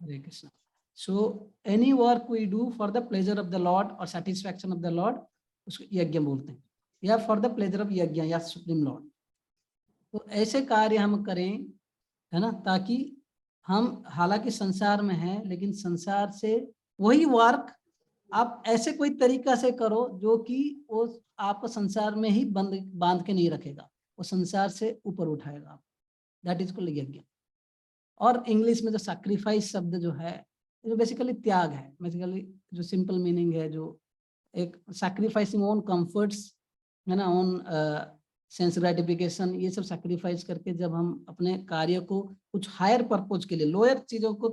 Hare Krishna. So any work we do for the pleasure of the lord और satisfaction of the lord, उसको यज्ञ बोलते हैं, या फॉर द प्लेजर ऑफ यज्ञ या सुप्रीम लॉर्ड। तो ऐसे कार्य हम करें, है ना, ताकि हम हालांकि संसार में हैं, लेकिन संसार से वही वर्क आप ऐसे कोई तरीका से करो जो कि वो आपको संसार में ही बांध के नहीं रखेगा, वो संसार से ऊपर उठाएगा आप। दैट इज कॉल्ड यज्ञ। और इंग्लिश में जो सैक्रिफाइस शब्द जो है, जो बेसिकली त्याग है, बेसिकली जो सिंपल मीनिंग है, जो एक सैक्रिफाइसिंग ओन कंफर्ट्स, है ना, ओन सेंस ग्रेटिफिकेशन, ये सब सैक्रिफाइस करके जब हम अपने कार्य को कुछ हायर पर्पज के लिए, लोअर चीजों को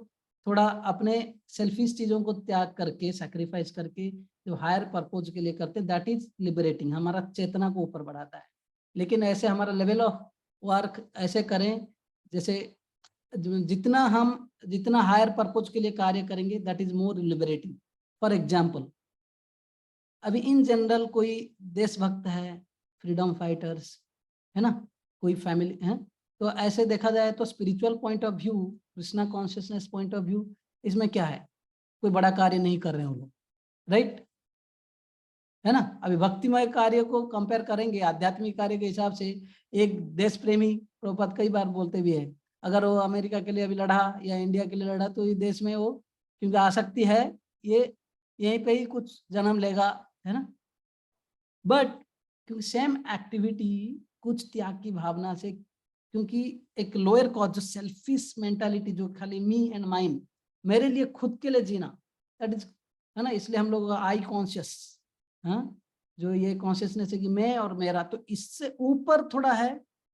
थोड़ा अपने सेल्फिश चीजों को त्याग करके, सैक्रिफाइस करके जो हायर पर्पज के लिए करते हैं, दैट इज लिबरेटिंग, हमारा चेतना को ऊपर बढ़ाता है। लेकिन ऐसे हमारा लेवल ऑफ वर्क ऐसे करें जैसे जितना हायर पर्पज के लिए कार्य करेंगे, that is more liberating. For example, अभी इन जनरल कोई देशभक्त है, फ्रीडम फाइटर्स, है ना, कोई फैमिली है, तो ऐसे देखा जाए तो spiritual point of view, Krishna consciousness point of view, इसमें क्या है, कोई बड़ा कार्य नहीं कर रहे हैं वो लोग, राइट, है ना। अभी भक्तिमय कार्य को कंपेयर करेंगे आध्यात्मिक कार्य के हिसाब से, एक देश प्रेमी प्रभुपाद कई बार बोलते भी है, अगर वो अमेरिका के लिए अभी लड़ा या इंडिया के लिए लड़ा, तो इस देश में वो क्योंकि आसक्ति है, ये यहीं पे ही कुछ जन्म लेगा, है ना। बट क्योंकि सेम एक्टिविटी कुछ त्याग की भावना से, क्योंकि एक लोअर कॉज जो सेल्फिश मेंटालिटी, जो खाली मी एंड माइन, मेरे लिए खुद के लिए जीना, दैट इज, है ना, इसलिए हम लोग आई कॉन्शियस, हाँ, जो ये कॉन्शियसनेस है कि मैं और मेरा, तो इससे ऊपर थोड़ा है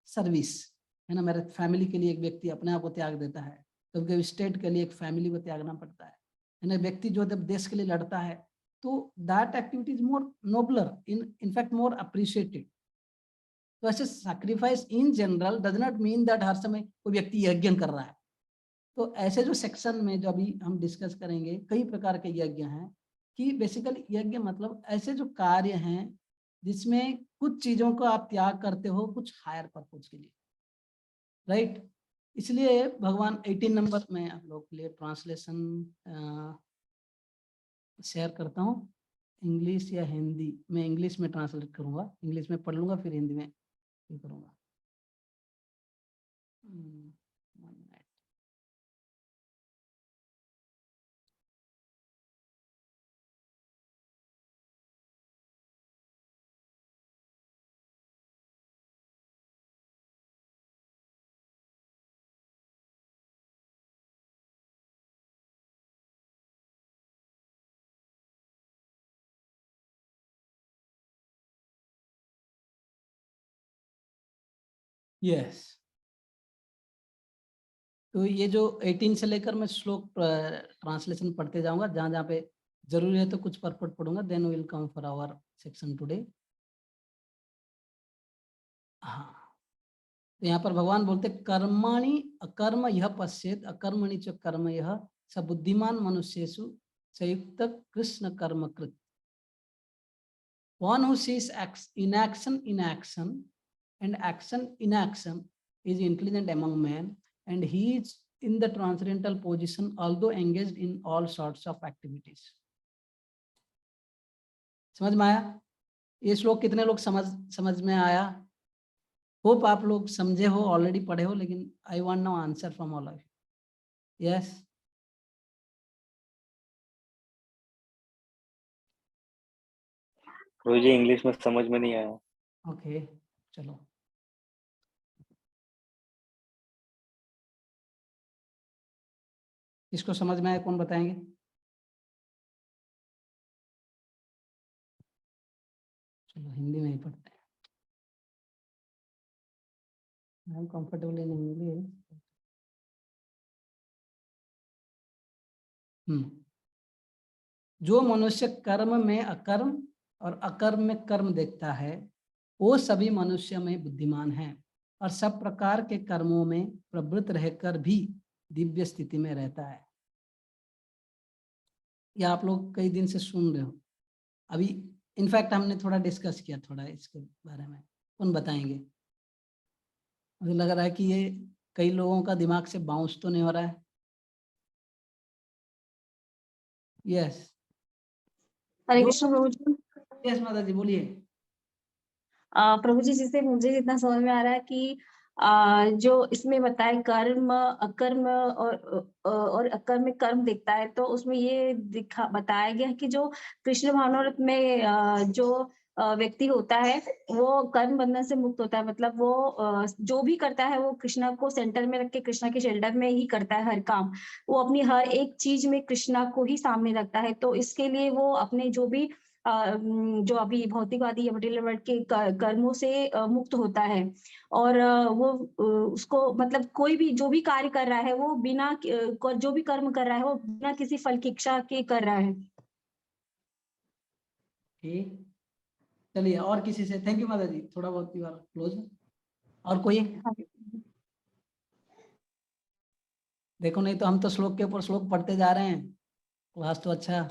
सर्विस, है ना, मेरे फैमिली के लिए एक व्यक्ति अपने आप को त्याग देता है, तो कभी स्टेट के लिए एक फैमिली को त्यागना पड़ता है ना, व्यक्ति जो जब देश के लिए लड़ता है, तो that activity is more nobler, in fact more appreciated. तो ऐसे sacrifice in general does not mean that हर समय कोई व्यक्ति यज्ञ कर रहा है। तो ऐसे जो सेक्शन में जो अभी हम डिस्कस करेंगे, कई प्रकार के यज्ञ हैं, कि बेसिकली यज्ञ मतलब ऐसे जो कार्य हैं जिसमें कुछ चीजों को आप त्याग करते हो कुछ हायर पर्पज के लिए, राइट। इसलिए भगवान 18 नंबर में आप लोग के लिए ट्रांसलेशन शेयर करता हूँ, इंग्लिश या हिंदी, मैं इंग्लिश में ट्रांसलेट करूंगा, इंग्लिश में पढ़ लूंगा, फिर हिंदी में ये करूंगा। one minute. यस, तो ये जो 18 से लेकर मैं श्लोक ट्रांसलेशन पढ़ते जाऊंगा, जहां जहां पे जरूरी है तो कुछ परपट पढ़ूंगा, then will come for our section today. हाँ, तो यहाँ पर भगवान बोलते कर्माणि अकर्म यह पश्येत अकर्मणि च कर्म यह स बुद्धिमान मनुष्येषु संयुक्त कृष्ण कर्म कृत। One who sees inaction in action and action in action is intelligent among men, and he is in the transcendental position although engaged in all sorts of activities. समझ में आया? ये श्लोक कितने लोग समझ में आया? होप आप लोग समझे हो, ऑलरेडी पढ़े हो, लेकिन I want no answer from all of you. Yes, मुझे इंग्लिश में समझ में नहीं आया। ओके, चलो। इसको समझ में आया, कौन बताएंगे? चलो हिंदी में ही पढ़ते हैं, I am comfortable in English. जो मनुष्य कर्म में अकर्म और अकर्म में कर्म देखता है, वो सभी मनुष्य में बुद्धिमान है और सब प्रकार के कर्मों में प्रवृत्त रहकर भी दिव्य स्थिति में रहता है। या आप लोग कई दिन से सुन रहे हो, अभी इनफैक्ट हमने थोड़ा डिस्कस किया थोड़ा इसके बारे में, कौन बताएंगे? मुझे लग रहा है कि ये कई लोगों का दिमाग से बाउंस तो नहीं हो रहा है। यस हरे जो कृष्ण प्रभु जी। यस माता जी बोलिए। प्रभु जी, जिससे मुझे जितना समझ में आ रहा है कि जो इसमें बताए कर्म अकर्म और अकर्म में कर्म दिखता है, तो उसमें ये दिखा बताया गया है कि जो कृष्ण भावनामृत में जो व्यक्ति होता है वो कर्म बंधन से मुक्त होता है। मतलब वो जो भी करता है वो कृष्णा को सेंटर में रख के कृष्णा के शेल्टर में ही करता है हर काम। वो अपनी हर एक चीज में कृष्णा को ही सामने रखता है। तो इसके लिए वो अपने जो भी जो अभी भौतिकवादी या मटेरियल वर्ल्ड के कर्मों से मुक्त होता है। और वो उसको मतलब कोई भी जो भी कार्य कर रहा है वो बिना जो भी कर्म कर रहा है वो बिना किसी फल की इच्छा के कर रहा है। ठीक, चलिए और किसी से। थैंक यू माता जी, थोड़ा बहुत क्लोज। और कोई? देखो नहीं तो हम तो श्लोक के ऊपर श्लोक पढ़ते जा रहे हैं, क्लास तो अच्छा,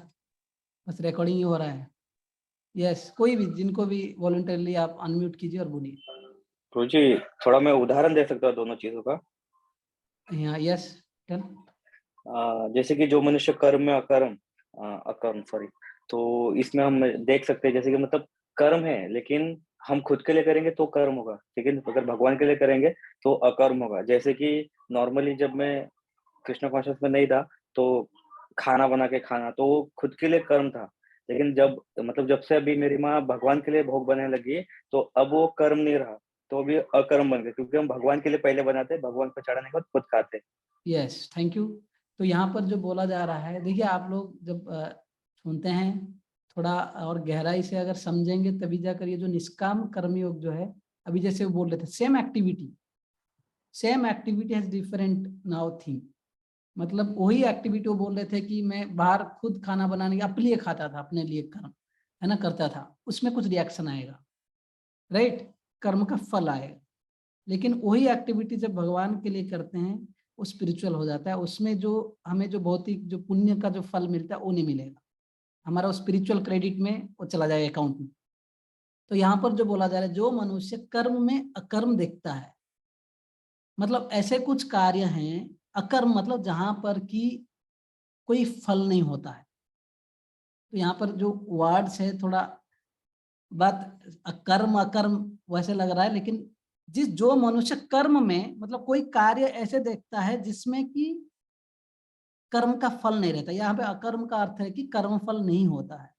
बस रिकॉर्डिंग ही हो रहा है। यस, कोई भी, जिनको भी वॉलंटरली आप अनम्यूट कीजिए और बोलिए। प्रभु जी, थोड़ा मैं उदाहरण दे सकता हूँ दोनों चीजों का। यहाँ यस डन। जैसे कि जो मनुष्य कर्म में अकर्म सॉरी, तो इसमें हम देख सकते हैं जैसे कि मतलब कर्म है, लेकिन हम खुद के लिए करेंगे तो कर्म होगा, लेकिन अगर भगवान के लिए करेंगे तो अकर्म होगा। जैसे कि नॉर्मली जब मैं कृष्ण कॉन्शियस में नहीं था, तो खाना बना के खाना तो वो खुद के लिए कर्म था। लेकिन जब से अभी मेरी माँ भगवान के लिए भोग बनाने लगी, तो अब वो कर्म नहीं रहा, तो अभी अकर्म बन गया, क्योंकि हम भगवान के लिए पहले बनाते, भगवान को चढ़ाने के बाद खुद खाते। Yes thank you. तो यहाँ पर जो बोला जा रहा है, देखिए आप लोग जब सुनते हैं थोड़ा और गहराई से अगर समझेंगे तभी जाकर ये जो निष्काम कर्मयोग जो है, अभी जैसे वो बोल रहे थे same activity has different now theme. मतलब वही एक्टिविटी वो बोल रहे थे कि मैं बाहर खुद खाना बनाने के अपने लिए खाता था, अपने लिए कर्म है ना करता था, उसमें कुछ रिएक्शन आएगा, राइट, कर्म का फल आएगा। लेकिन वही एक्टिविटी जब भगवान के लिए करते हैं वो स्पिरिचुअल हो जाता है, उसमें जो हमें जो भौतिक जो पुण्य का जो फल मिलता है वो नहीं मिलेगा, हमारा स्पिरिचुअल क्रेडिट में वो चला जाएगा अकाउंट में। तो यहाँ पर जो बोला जा रहा है, जो मनुष्य कर्म में अकर्म देखता है, मतलब ऐसे कुछ कार्य हैं, अकर्म मतलब जहां पर कि कोई फल नहीं होता है। तो यहाँ पर जो वर्ड्स है थोड़ा बात कर्म अकर्म वैसे लग रहा है, लेकिन जो मनुष्य कर्म में मतलब कोई कार्य ऐसे देखता है जिसमें कि कर्म का फल नहीं रहता, यहाँ पे अकर्म का अर्थ है कि कर्म फल नहीं होता है।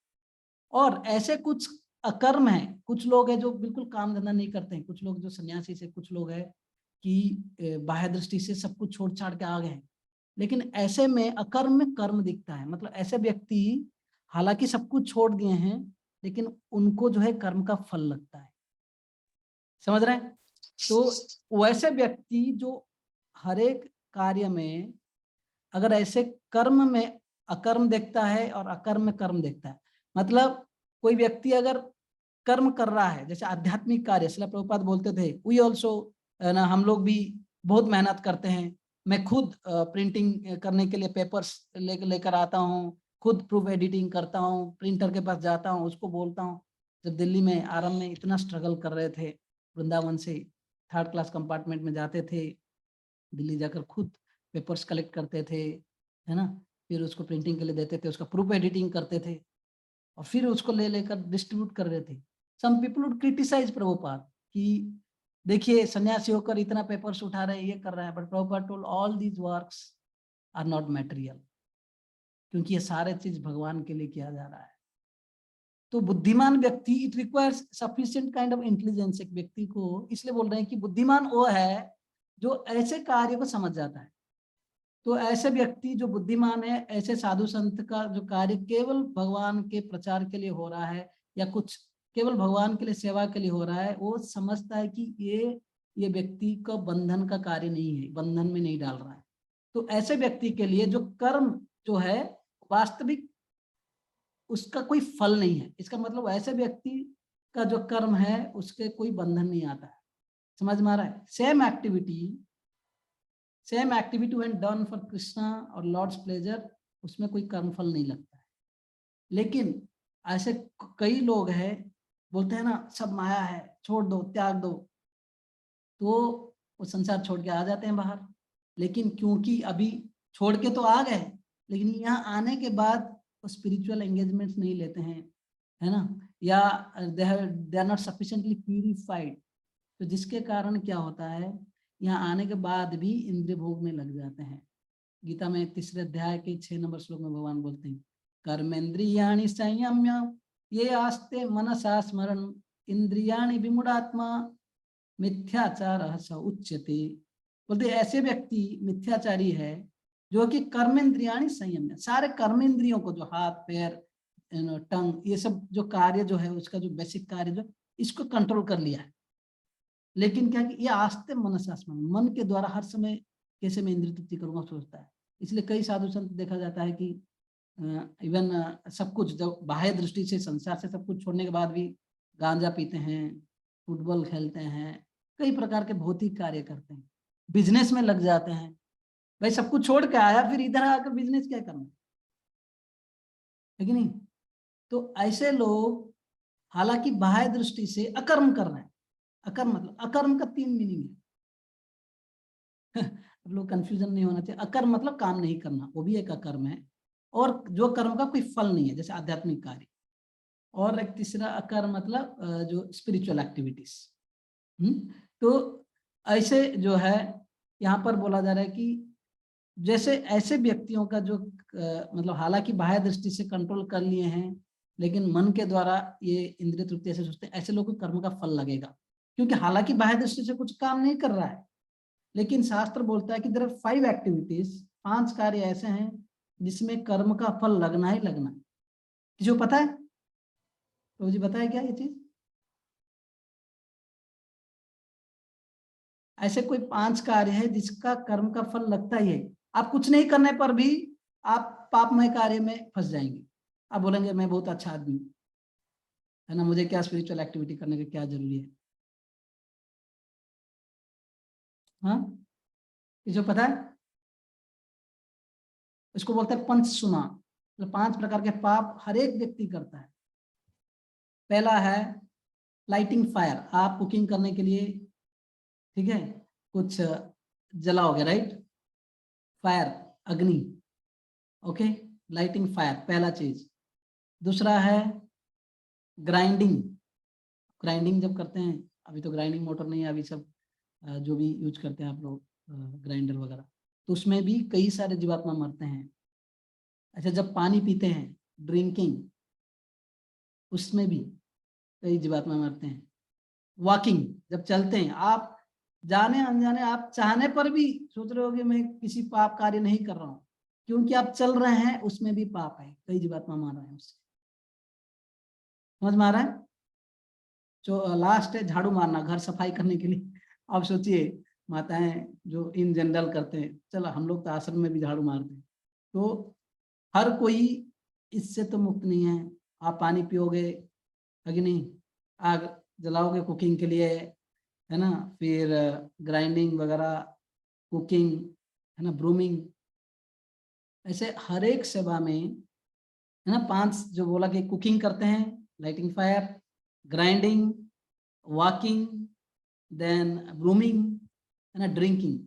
और ऐसे कुछ अकर्म है, कुछ लोग हैं जो बिल्कुल काम धंधा नहीं करते हैं, कुछ लोग जो सन्यासी से, कुछ लोग हैं कि बाह्य दृष्टि से सब कुछ छोड़ छाड़ के आ गए हैं, लेकिन ऐसे में अकर्म में कर्म दिखता है। मतलब ऐसे व्यक्ति हालांकि सब कुछ छोड़ दिए हैं, लेकिन उनको जो है कर्म का फल लगता है, समझ रहे हैं? तो वैसे व्यक्ति जो हर एक कार्य में अगर ऐसे कर्म में अकर्म देखता है और अकर्म में कर्म देखता है, मतलब कोई व्यक्ति अगर कर्म कर रहा है, जैसे आध्यात्मिक कार्य, श्रील प्रभुपाद बोलते थे वी ऑल्सो ना, हम लोग भी बहुत मेहनत करते हैं। मैं खुद प्रिंटिंग करने के लिए पेपर्स लेकर आता हूँ, खुद प्रूफ एडिटिंग करता हूँ, प्रिंटर के पास जाता हूँ, उसको बोलता हूँ। जब दिल्ली में आरंभ में इतना स्ट्रगल कर रहे थे, वृंदावन से 3rd क्लास कंपार्टमेंट में जाते थे, दिल्ली जाकर खुद पेपर्स कलेक्ट करते थे, है ना, फिर उसको प्रिंटिंग के लिए देते थे, उसका प्रूफ एडिटिंग करते थे और फिर उसको लेकर डिस्ट्रीब्यूट कर रहे थे। Some people would criticise Prabhupada कि देखिए सन्यासी होकर इतना पेपर्स उठा रहे हैं, ये कर रहे हैं, but Prabhupada told all these works are not material, क्योंकि ये सारे चीज भगवान के लिए किया जा रहा है। तो बुद्धिमान व्यक्ति, it requires sufficient kind of intelligence, एक व्यक्ति को इसलिए बोल रहे हैं कि बुद्धिमान वो है जो ऐसे कार्य को समझ जाता है। तो ऐसे व्यक्ति जो बुद्धिमान है, ऐसे साधु संत का जो कार्य केवल भगवान के प्रचार के लिए हो रहा है या कुछ केवल भगवान के लिए सेवा के लिए हो रहा है, वो समझता है कि ये व्यक्ति का बंधन का कार्य नहीं है, बंधन में नहीं डाल रहा है। तो ऐसे व्यक्ति के लिए जो कर्म जो है वास्तविक उसका कोई फल नहीं है। इसका मतलब ऐसे व्यक्ति का जो कर्म है उसके कोई बंधन नहीं आता है। समझ में आ रहा है? Same activity when done for Krishna और लॉर्ड्स प्लेजर, उसमें कोई कर्मफल नहीं लगता है। लेकिन ऐसे कई लोग हैं बोलते हैं ना सब माया है, छोड़ दो, त्याग दो, तो वो संसार छोड़ के आ जाते हैं बाहर। लेकिन क्योंकि अभी छोड़ के तो आ गए, लेकिन यहाँ आने के बाद स्पिरिचुअल एंगेजमेंट्स नहीं लेते हैं, है ना, या they are not sufficiently purified, तो जिसके कारण क्या होता है, यहाँ आने के बाद भी इंद्रिय भोग में लग जाते हैं। गीता में 3 अध्याय के 6 नंबर श्लोक में भगवान बोलते हैं, कर्मेंद्रियाणि संयम्य ये आस्ते मनसा स्मरण इंद्रियाणि विमूढ़ात्मा मिथ्याचार स उच्यते। बोलते ऐसे व्यक्ति मिथ्याचारी है जो कि कर्मेंद्रियाणि संयम्य, सारे कर्मेंद्रियों को, जो हाथ पैर टंग, ये सब जो कार्य जो है उसका जो बेसिक कार्य जो इसको कंट्रोल कर लिया है, लेकिन क्या कि ये आस्ते मनसा स्मरण, मन के द्वारा हर समय कैसे मैं इंद्रिय तृप्ति करूंगा सोचता है। इसलिए कई साधु संत देखा जाता है कि इवन सब कुछ जब बाह्य दृष्टि से संसार से सब कुछ छोड़ने के बाद भी गांजा पीते हैं, फुटबॉल खेलते हैं, कई प्रकार के भौतिक कार्य करते हैं, बिजनेस में लग जाते हैं। भाई सब कुछ छोड़ के आया, फिर इधर आकर बिजनेस क्या करना है कि नहीं? तो ऐसे लोग हालांकि बाह्य दृष्टि से अकर्म कर रहे हैं। अकर्म मतलब, अकर्म का 3 मीनिंग है लोग कंफ्यूजन नहीं होना चाहिए। अकर्म मतलब काम नहीं करना, वो भी एक अकर्म है, और जो कर्म का कोई फल नहीं है, जैसे आध्यात्मिक कार्य। और एक तीसरा अकर्म मतलब जो स्पिरिचुअल एक्टिविटीज। तो ऐसे जो है यहाँ पर बोला जा रहा है कि जैसे ऐसे व्यक्तियों का जो मतलब हालांकि बाह्य दृष्टि से कंट्रोल कर लिए हैं, लेकिन मन के द्वारा ये इंद्रिय तृप्ति ऐसे सोचते हैं, ऐसे लोगों को कर्म का फल लगेगा, क्योंकि हालांकि बाह्य दृष्टि से कुछ काम नहीं कर रहा है, लेकिन शास्त्र बोलता है कि देयर आर 5 एक्टिविटीज, 5 कार्य ऐसे हैं जिसमें कर्म का फल लगना ही लगना है। किसी को पता है? तो जी बताया क्या ये चीज? ऐसे कोई 5 कार्य है जिसका कर्म का फल लगता ही है। आप कुछ नहीं करने पर भी आप पापमय कार्य में फंस जाएंगे। आप बोलेंगे मैं बहुत अच्छा आदमी हूं, है ना, मुझे क्या स्पिरिचुअल एक्टिविटी करने की क्या जरूरी है? हाँ, किसी को पता है? इसको बोलते हैं पंच सुना, मतलब 5 प्रकार के पाप हर एक व्यक्ति करता है। पहला है लाइटिंग फायर, आप कुकिंग करने के लिए, ठीक है, कुछ जलाओगे, राइट, फायर, अग्नि, ओके, लाइटिंग फायर पहला चीज। दूसरा है ग्राइंडिंग, ग्राइंडिंग जब करते हैं, अभी तो ग्राइंडिंग मोटर नहीं है, अभी सब जो भी यूज करते हैं आप लोग ग्राइंडर वगैरह, तो उसमें भी कई सारे जीवात्मा मरते हैं। अच्छा, जब पानी पीते हैं, ड्रिंकिंग, उसमें भी कई जीवात्मा मरते हैं। वॉकिंग, जब चलते हैं, आप जाने अनजाने, आप चाहने पर भी सोच रहे हो कि मैं किसी पाप कार्य नहीं कर रहा हूँ, क्योंकि आप चल रहे हैं, उसमें भी पाप है, कई जीवात्मा मार रहे हैं उससे। समझ में आ रहा है? जो लास्ट है झाड़ू मारना, घर सफाई करने के लिए। आप सोचिए माताएं जो इन जनरल करते हैं, चलो हम लोग तो आश्रम में भी झाड़ू मारते हैं, तो हर कोई इससे तो मुक्त नहीं है। आप पानी पियोगे, है कि नहीं, आग जलाओगे कुकिंग के लिए, है ना, फिर ग्राइंडिंग वगैरह, कुकिंग, है ना, ब्रूमिंग, ऐसे हर एक सेवा में, है ना, 5 जो बोला कि कुकिंग करते हैं, lighting fire, grinding, walking, then brooming, है ना, ड्रिंकिंग,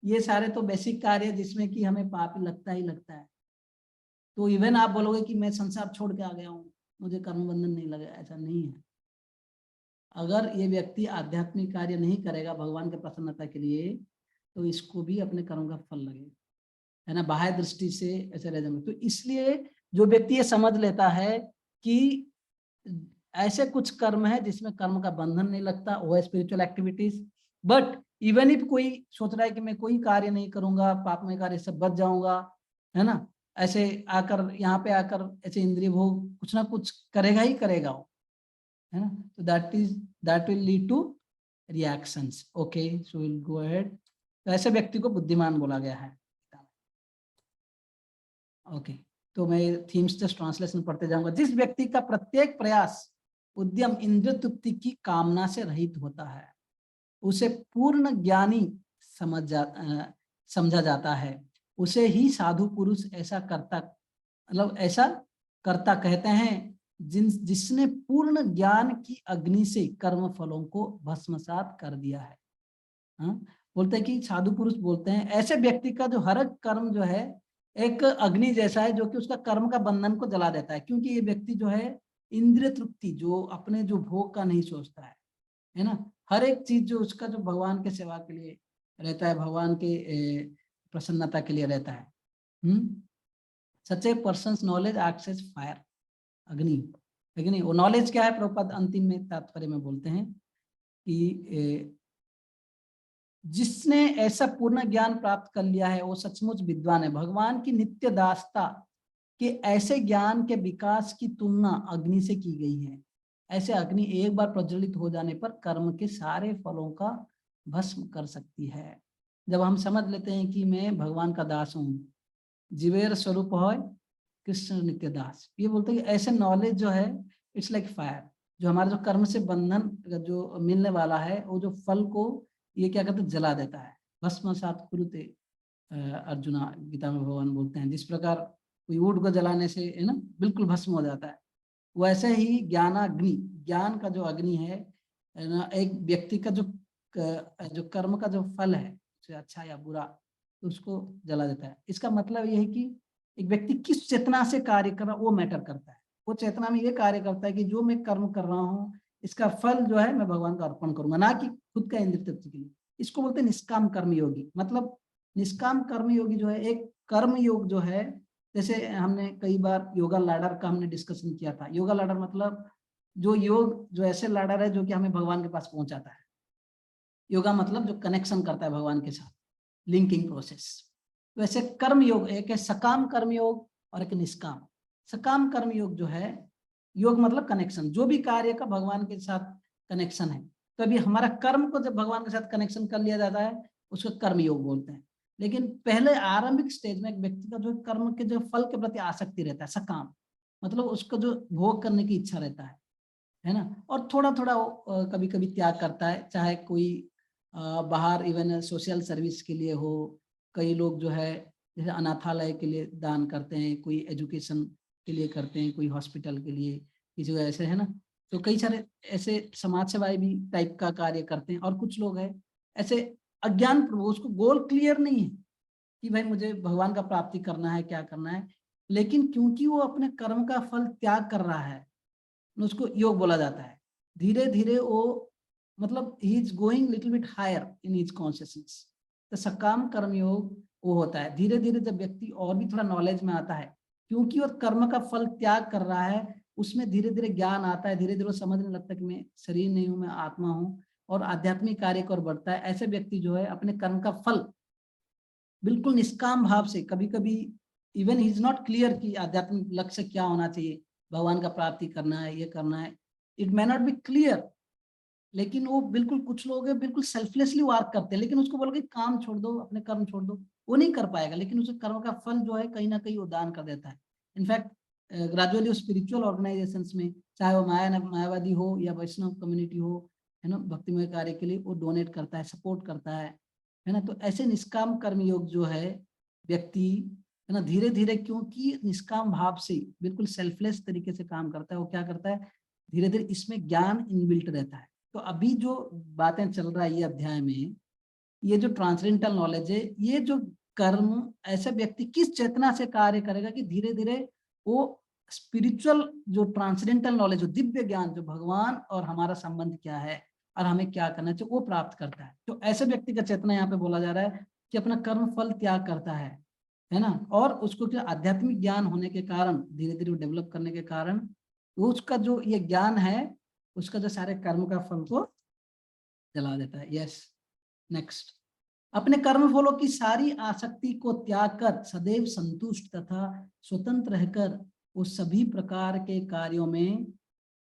ये सारे तो बेसिक कार्य है जिसमें कि हमें पाप लगता ही लगता है। तो इवन आप बोलोगे कि मैं संसार छोड़ के आ गया हूँ, मुझे कर्म बंधन नहीं लगा, ऐसा नहीं है। अगर ये व्यक्ति आध्यात्मिक कार्य नहीं करेगा भगवान के प्रसन्नता के लिए, तो इसको भी अपने कर्म का फल लगेगा, है ना, बाह्य दृष्टि से ऐसे रह जाएंगे। तो इसलिए जो व्यक्ति ये समझ लेता है कि ऐसे कुछ कर्म है जिसमें कर्म का बंधन नहीं लगता, वो है spiritual activities. But even if कोई सोच रहा है कि मैं कोई कार्य नहीं करूंगा, पापमय कार्य से बच जाऊंगा, है ना, ऐसे आकर यहाँ पे आकर ऐसे इंद्रिय भोग कुछ ना कुछ करेगा ही करेगा वो, है ना, तो that will lead two reactions. Okay, so will go ahead. तो ऐसे व्यक्ति को बुद्धिमान बोला गया है। ओके, तो मैं थीम्स जस्ट ट्रांसलेशन पढ़ते जाऊंगा। जिस व्यक्ति का प्रत्येक प्रयास उद्यम इंद्रिय तृप्ति की कामना से रहित होता है, उसे पूर्ण ज्ञानी समझा जाता है। उसे ही साधु पुरुष ऐसा करता, मतलब ऐसा करता कहते हैं जिसने पूर्ण ज्ञान की अग्नि से कर्म फलों को भस्मसात कर दिया है। हाँ? बोलते हैं कि साधु पुरुष बोलते हैं ऐसे व्यक्ति का जो हर एक कर्म जो है एक अग्नि जैसा है जो कि उसका कर्म का बंधन को जला देता है, क्योंकि ये व्यक्ति जो है इंद्रिय तृप्ति, जो अपने जो भोग का नहीं सोचता है ना, हर एक चीज जो उसका जो भगवान के सेवा के लिए रहता है, भगवान के प्रसन्नता के लिए रहता है। Such a person's knowledge acts as fire, अग्नि, अग्नि वो नॉलेज क्या है, प्रभुपाद अंतिम में तात्पर्य में बोलते हैं कि जिसने ऐसा पूर्ण ज्ञान प्राप्त कर लिया है वो सचमुच विद्वान है। भगवान की नित्य दासता के ऐसे ज्ञान के विकास की तुलना अग्नि से की गई है। ऐसे अग्नि एक बार प्रज्वलित हो जाने पर कर्म के सारे फलों का भस्म कर सकती है। जब हम समझ लेते हैं कि मैं भगवान का दास हूँ, जीवेर स्वरूप है कृष्ण नित्य दास, ये बोलते हैं कि ऐसे नॉलेज जो है इट्स लाइक फायर, जो हमारे जो कर्म से बंधन जो मिलने वाला है, वो जो फल को ये क्या करते जला देता है। भस्म सात कुरुते, अर्जुना गीता में भगवान बोलते हैं, जिस प्रकार कोई ऊंट को जलाने से है ना बिल्कुल भस्म हो जाता है, वैसे ही ज्ञानाग्नि, ज्ञान का जो अग्नि है ना, एक व्यक्ति का जो कर्म का जो फल है, चाहे अच्छा या बुरा, तो उसको जला देता है। इसका मतलब ये है कि एक व्यक्ति किस चेतना से कार्य कर रहा है वो मैटर करता है। वो चेतना में ये कार्य करता है कि जो मैं कर्म कर रहा हूँ इसका फल जो है मैं भगवान को अर्पण करूंगा, ना कि खुद का इंद्रिय तृप्ति के लिए। इसको बोलते हैं निष्काम कर्मयोगी। मतलब निष्काम कर्मयोगी जो है, एक कर्म योग जो है, जैसे हमने कई बार योगा लैडर का हमने डिस्कशन किया था। योगा लैडर मतलब जो योग, जो ऐसे लैडर है जो कि हमें भगवान के पास पहुंचाता है। योगा मतलब जो कनेक्शन करता है भगवान के साथ, लिंकिंग प्रोसेस। वैसे कर्म योग एक है सकाम कर्म योग और एक निष्काम। सकाम कर्म योग जो है, योग मतलब कनेक्शन, जो भी कार्य का भगवान के साथ कनेक्शन है। तो अभी हमारा कर्म को जब भगवान के साथ कनेक्शन कर लिया जाता है उसको कर्म योग बोलते हैं। लेकिन पहले आरंभिक स्टेज में एक व्यक्ति का जो कर्म के जो फल के प्रति आसक्ति रहता है, सकाम मतलब उसको जो भोग करने की इच्छा रहता है ना, और थोड़ा थोड़ा कभी कभी त्याग करता है, चाहे कोई बाहर इवन सोशल सर्विस के लिए हो। कई लोग जो है जैसे अनाथालय के लिए दान करते हैं, कोई एजुकेशन के लिए करते हैं, कोई हॉस्पिटल के लिए, किसी को ऐसे है ना। तो कई सारे ऐसे समाज सेवाएं भी टाइप का कार्य करते हैं। और कुछ लोग हैं ऐसे अज्ञान, उसको गोल क्लियर नहीं है कि भाई मुझे भगवान का प्राप्ति करना है, क्या करना है, लेकिन क्योंकि वो अपने कर्म का फल त्याग कर रहा है, उसको योग बोला जाता है। धीरे धीरे वो मतलब ही is going little bit higher in his consciousness. तो सकाम कर्म योग वो होता है। धीरे धीरे जब व्यक्ति और भी थोड़ा नॉलेज में आता है, क्योंकि वो कर्म का फल त्याग कर रहा है, उसमें धीरे धीरे ज्ञान आता है, धीरे धीरे वो समझने लगता है कि मैं शरीर नहीं हूँ, मैं आत्मा हूँ, और आध्यात्मिक कार्य को और बढ़ता है। ऐसे व्यक्ति जो है अपने कर्म का फल बिल्कुल निष्काम भाव से, कभी कभी even he is not clear कि आध्यात्मिक लक्ष्य क्या होना चाहिए, भगवान का प्राप्ति करना है, ये करना है, it may not be clear, लेकिन वो बिल्कुल, कुछ लोग हैं बिल्कुल सेल्फलेसली वर्क करते हैं, लेकिन उसको बोलोगे काम छोड़ दो, अपने कर्म छोड़ दो, वो नहीं कर पाएगा, लेकिन उसे कर्म का फल जो है कहीं ना कहीं वो दान कर देता है। इनफैक्ट ग्रेजुअली स्पिरिचुअल ऑर्गेनाइजेशंस में, चाहे वो मायावादी हो या वैष्णव कम्युनिटी हो, है ना, भक्तिमय कार्य के लिए वो डोनेट करता है, सपोर्ट करता है ना। तो ऐसे निष्काम कर्म योग जो है व्यक्ति, है ना, धीरे धीरे, क्योंकि निष्काम भाव से बिल्कुल सेल्फलेस तरीके से काम करता है, वो क्या करता है, धीरे धीरे इसमें ज्ञान इनबिल्ट रहता है। तो अभी जो बातें चल रहा है ये अध्याय में, ये जो ट्रांसडेंटल नॉलेज है, ये जो कर्म ऐसे व्यक्ति किस चेतना से कार्य करेगा कि धीरे धीरे वो स्पिरिचुअल जो ट्रांसडेंटल नॉलेज, जो दिव्य ज्ञान, जो भगवान और हमारा संबंध क्या है और हमें क्या करना चाहिए, वो प्राप्त करता है। तो ऐसे व्यक्ति का चेतना यहाँ पे बोला जा रहा है कि अपना कर्म फल त्याग करता है ना, और उसको क्या आध्यात्मिक ज्ञान होने के कारण, धीरे धीरे डेवलप करने के कारण, उसका जो ये ज्ञान है, उसका जो सारे कर्म का फल को जला देता है। Yes, next. अपने कर्म फलों की सारी आसक्ति को त्याग कर सदैव संतुष्ट तथा स्वतंत्र रहकर वो सभी प्रकार के कार्यों में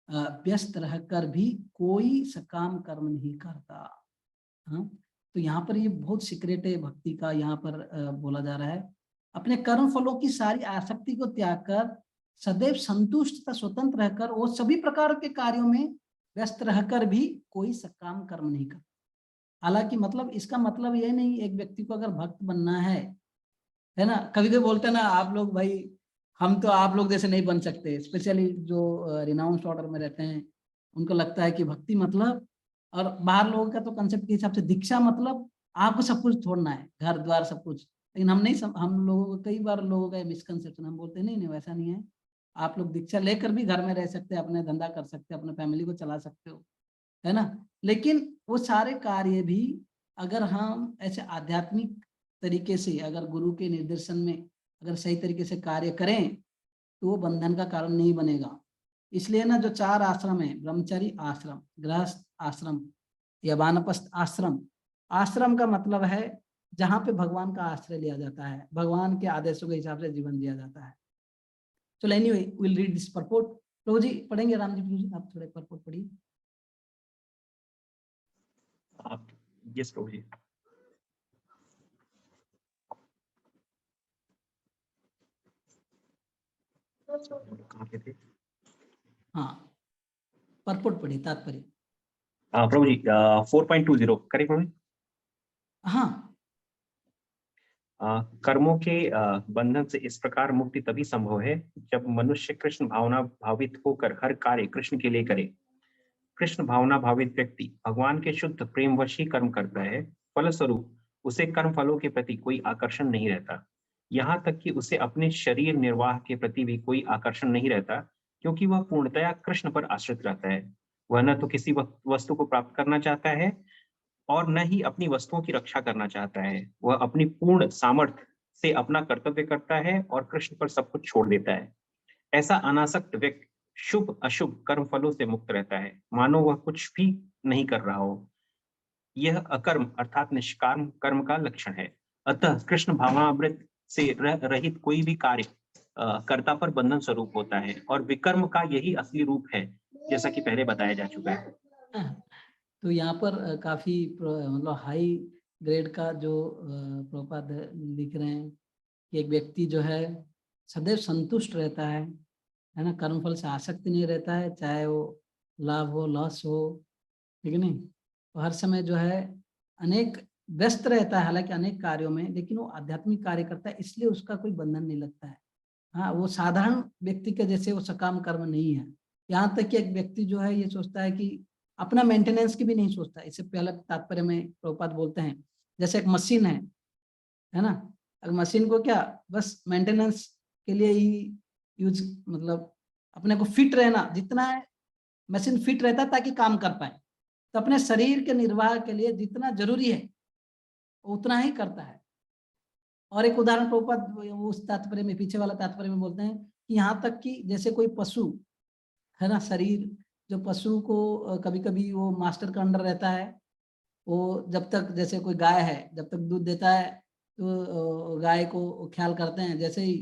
व्यस्त रहकर भी कोई सकाम कर्म नहीं करता। हाँ, तो यहाँ पर ये बहुत सीक्रेट है भक्ति का, यहाँ पर बोला जा रहा है अपने कर्म फलों की सारी आसक्ति को त्याग कर सदैव संतुष्ट तथा स्वतंत्र रहकर वो सभी प्रकार के कार्यों में व्यस्त रहकर भी कोई सकाम कर्म नहीं करता। हालांकि मतलब इसका मतलब ये नहीं, एक व्यक्ति को अगर भक्त बनना है ना, कभी कभी बोलते हैं ना आप लोग, भाई हम तो आप लोग जैसे नहीं बन सकते, स्पेशली जो रिनाउंस्ड ऑर्डर में रहते हैं, उनको लगता है कि भक्ति मतलब, और बाहर लोगों का तो कंसेप्ट के हिसाब से दीक्षा मतलब आपको सब कुछ छोड़ना है, घर द्वार सब कुछ, लेकिन हम नहीं हम लोगों को कई बार लोगों का मिसकंसेप्शन, हम बोलते हैं नहीं नहीं वैसा नहीं है, आप लोग दीक्षा लेकर भी घर में रह सकते हैं, अपने धंधा कर सकते हैं, अपने फैमिली को चला सकते हो, है ना। लेकिन वो सारे कार्य भी अगर हम ऐसे आध्यात्मिक तरीके से, अगर गुरु के निर्देशन में अगर सही तरीके से कार्य करें तो वो बंधन का कारण नहीं बनेगा। इसलिए ना जो 4 आश्रम है, ब्रह्मचारी आश्रम, गृहस्थ आश्रम या वानप्रस्थ आश्रम, आश्रम का मतलब है जहां पे भगवान का आश्रय लिया जाता है, भगवान के आदेशों के हिसाब से जीवन दिया जाता है। चलो anyway will read this purport. Prabhu ji पढ़ेंगे, राम जी प्रभु जी आप थोड़े परपोर्ट पढ़िए। आप यस प्रभु जी। कहाँ पे थे? हाँ परपोर्ट पढ़िए, तात्पर्य। प्रभु जी 4.20 करें प्रभु जी? हाँ कर्मों के बंधन से इस प्रकार मुक्ति तभी संभव है जब मनुष्य कृष्ण भावना भावित होकर हर कार्य कृष्ण के लिए करे। कृष्ण भावना भावित व्यक्ति भगवान के शुद्ध प्रेमवश ही कर्म करता है, फलस्वरूप उसे कर्म फलों के प्रति कोई आकर्षण नहीं रहता। यहाँ तक कि उसे अपने शरीर निर्वाह के प्रति भी कोई आकर्षण नहीं रहता, क्योंकि वह पूर्णतया कृष्ण पर आश्रित रहता है। वह न तो किसी वस्तु को प्राप्त करना चाहता है और न ही अपनी वस्तुओं की रक्षा करना चाहता है। वह अपनी पूर्ण सामर्थ्य से अपना कर्तव्य करता है और कृष्ण पर सब कुछ छोड़ देता है। ऐसा अनासक्त व्यक्ति शुभ अशुभ कर्म फलों से मुक्त रहता है, मानो वह कुछ भी नहीं कर रहा हो। यह अकर्म अर्थात निष्काम कर्म का लक्षण है। अतः कृष्ण भावामृत से रहित कोई भी कार्य कर्ता पर बंधन स्वरूप होता है और विकर्म का यही असली रूप है, जैसा कि पहले बताया जा चुका है। तो यहाँ पर काफी मतलब हाई ग्रेड का जो प्रभुपाद लिख रहे हैं कि एक व्यक्ति जो है सदैव संतुष्ट रहता है ना, कर्मफल से आसक्ति नहीं रहता है, चाहे वो लाभ हो लॉस हो, ठीक है नहीं। तो हर समय जो है अनेक व्यस्त रहता है, हालांकि अनेक कार्यों में, लेकिन वो आध्यात्मिक कार्य करता है, इसलिए उसका कोई बंधन नहीं लगता है। हाँ वो साधारण व्यक्ति के जैसे वो सकाम कर्म नहीं है। यहाँ तक कि एक व्यक्ति जो है ये सोचता है कि अपना मेंटेनेंस की भी नहीं सोचता। इससे पहले तात्पर्य में प्रभुपाद बोलते हैं जैसे एक मशीन है ना, अगर मशीन को क्या बस मेंटेनेंस के लिए ही यूज, मतलब अपने को फिट रहना, जितना मशीन फिट रहता है ताकि काम कर पाए, तो अपने शरीर के निर्वाह के लिए जितना जरूरी है उतना ही करता है। और एक उदाहरण प्रभुपाद उस तात्पर्य में, पीछे वाला तात्पर्य में बोलते हैं कि यहाँ तक कि जैसे कोई पशु है ना, शरीर जो पशु को कभी कभी वो मास्टर का अंडर रहता है, वो जब तक, जैसे कोई गाय है जब तक दूध देता है तो गाय को ख्याल करते हैं, जैसे ही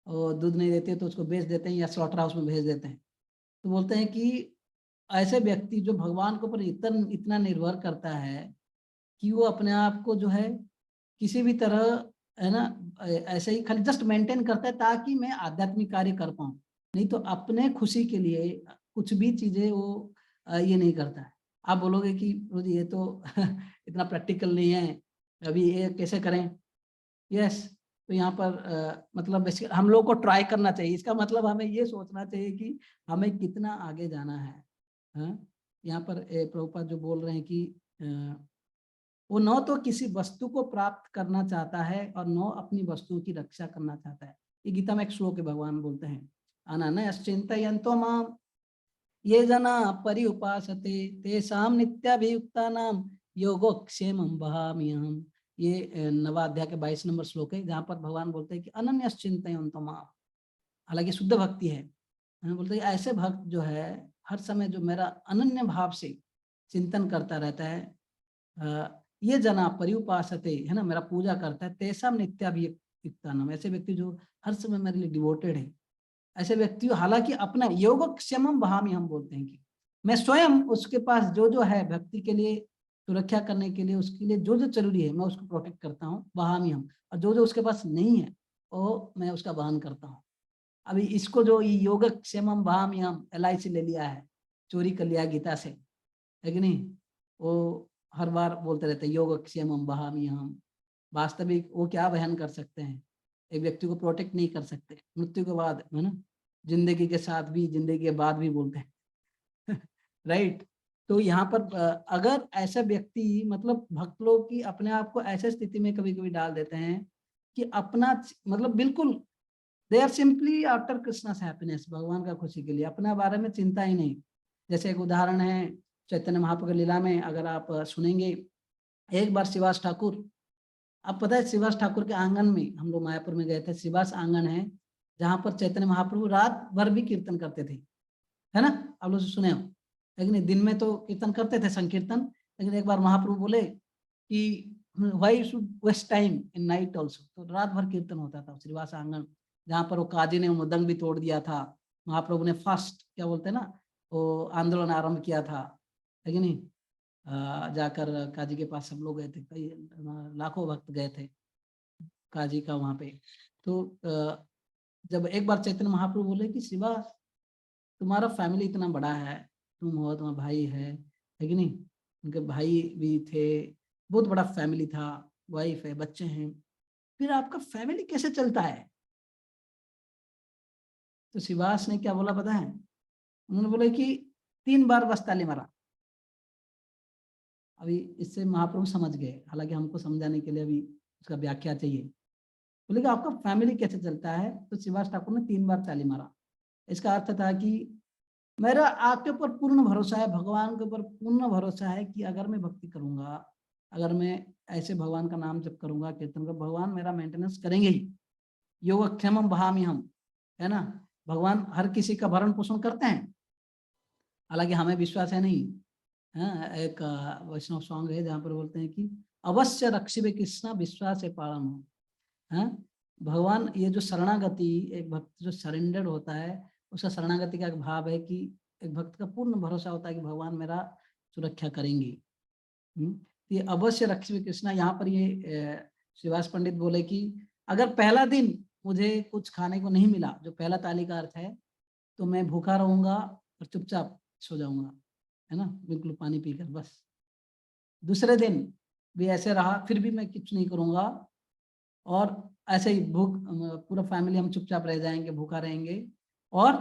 दूध नहीं देते तो उसको बेच देते हैं या स्लॉटर हाउस में भेज देते हैं। तो बोलते हैं कि ऐसे व्यक्ति जो भगवान के ऊपर इतना निर्भर करता है कि वो अपने आप को जो है किसी भी तरह, है ना, ऐसे ही खाली जस्ट मेंटेन करता है ताकि मैं आध्यात्मिक कार्य कर पाऊँ, नहीं तो अपने खुशी के लिए कुछ भी चीजें वो ये नहीं करता है। आप बोलोगे कि रोजी ये तो इतना प्रैक्टिकल नहीं है, अभी ये कैसे करें। यस, तो यहाँ पर मतलब हम लोग को ट्राई करना चाहिए। इसका मतलब हमें ये सोचना चाहिए कि हमें कितना आगे जाना है। हाँ? यहाँ पर प्रभुपाद जो बोल रहे हैं कि वो न तो किसी वस्तु को प्राप्त करना चाहता है और न अपनी वस्तुओं की रक्षा करना चाहता है। ये गीता में एक श्लोक है, भगवान बोलते हैं अनन्यश्चिन्तयन्तो माम ये जना पर्युपासते तेषां नित्याभियुक्तानां योगक्षेमं वहाम्यहम्। ये नवाध्याय के 22 नंबर श्लोक है, जहाँ पर भगवान बोलते हैं कि अनन्यश्चिन्तयन्तो माम, हालांकि शुद्ध भक्ति है, बोलते हैं ऐसे भक्त जो है हर समय जो मेरा अनन्य भाव से चिंतन करता रहता है, ये जना पर्युपासते, है ना, मेरा पूजा करता है, तेषां नित्याभियुक्तानां, ऐसे व्यक्ति जो हर समय मेरे लिए डिवोटेड है, ऐसे व्यक्ति हालांकि अपना योगक्षेमं वहामी, हम बोलते हैं कि मैं स्वयं उसके पास जो जो है भक्ति के लिए सुरक्षा करने के लिए, उसके लिए जो जो जरूरी है मैं उसको प्रोटेक्ट करता हूँ, वहामी हम, और जो जो उसके पास नहीं है वो मैं उसका वहन करता हूँ। अभी इसको जो योगक्षेमं वहामी हम LIC ले लिया है, चोरी कर लिया गीता से, है कि नहीं, वो हर बार बोलते रहते हैं योगक्षेमं वहामी हम। वास्तविक वो क्या बयान कर सकते हैं, एक व्यक्ति को प्रोटेक्ट नहीं कर सकते मृत्यु के बाद, है ना, जिंदगी के साथ भी जिंदगी के बाद भी बोलते हैं राइट। तो यहाँ पर अगर ऐसा व्यक्ति, मतलब भक्त लोग की अपने आप को ऐसे स्थिति में कभी कभी डाल देते हैं कि अपना मतलब बिल्कुल they are simply after Krishna's happiness, भगवान का खुशी के लिए, अपना बारे में चिंता ही नहीं। जैसे एक उदाहरण है चैतन्य महाप्रभु की लीला में, अगर आप सुनेंगे, एक बार शिवास ठाकुर, अब पता है शिवास ठाकुर के आंगन में, हम लोग मायापुर में गए थे, शिवास आंगन है जहां पर चैतन्य महाप्रभु रात भर भी कीर्तन करते थे, है ना, आप लोग सुने हो, लेकिन दिन में तो कीर्तन करते थे संकीर्तन, लेकिन एक बार महाप्रभु बोले कि why should waste time in night also, तो रात भर कीर्तन होता था श्रीवास आंगन, जहाँ पर वो काजी ने मृदंग भी तोड़ दिया था, महाप्रभु ने फास्ट क्या बोलते हैं ना, वो आंदोलन आरंभ किया था, है कि नहीं, जाकर काजी के पास सब लोग गए थे, कई लाखों भक्त गए थे काजी का वहां पे। तो जब एक बार चैतन्य महाप्रभु बोले कि शिवा तुम्हारा फैमिली इतना बड़ा है, तुम हो, तुम्हारा भाई है कि नहीं, उनके भाई भी थे, बहुत बड़ा फैमिली था, वाइफ है, बच्चे हैं, फिर आपका फैमिली कैसे चलता है? तो शिवास ने क्या बोला पता है? उन्होंने बोला कि 3 बार बस ताली मारा। अभी इससे महाप्रभु समझ गए, हालांकि हमको समझाने के लिए अभी उसका व्याख्या चाहिए। बोले कि आपका फैमिली कैसे चलता है? तो शिवास ठाकुर ने 3 बार ताली मारा। इसका अर्थ था कि मेरा आपके ऊपर पूर्ण भरोसा है, भगवान के ऊपर पूर्ण भरोसा है कि अगर मैं भक्ति करूंगा, अगर मैं ऐसे भगवान का नाम जप करूंगा, कीर्तन कर, भगवान मेरा मेंटेनेंस करेंगे ही। योगक्षेमम वहामि हम, है ना, भगवान हर किसी का भरण पोषण करते हैं, हालांकि हमें विश्वास है नहीं। एक वैष्णव सॉन्ग है जहाँ पर बोलते हैं कि अवश्य रक्षिबे कृष्णा विश्वास है पालन हो। भगवान, ये जो शरणागति, एक भक्त जो सरेंडर्ड होता है, उसका शरणागति का एक भाव है कि एक भक्त का पूर्ण भरोसा होता है कि भगवान मेरा सुरक्षा करेंगे। ये अवश्य रक्षिबे कृष्णा, यहाँ पर ये श्रीवास पंडित बोले कि अगर पहला दिन मुझे कुछ खाने को नहीं मिला, जो पहला ताली का अर्थ है, तो मैं भूखा रहूंगा और चुपचाप सो जाऊंगा, है ना, बिल्कुल पानी पीकर बस। दूसरे दिन भी ऐसे रहा, फिर भी मैं कुछ नहीं करूंगा, और ऐसे ही भूख, पूरा फैमिली हम चुपचाप रह जाएंगे, भूखा रहेंगे और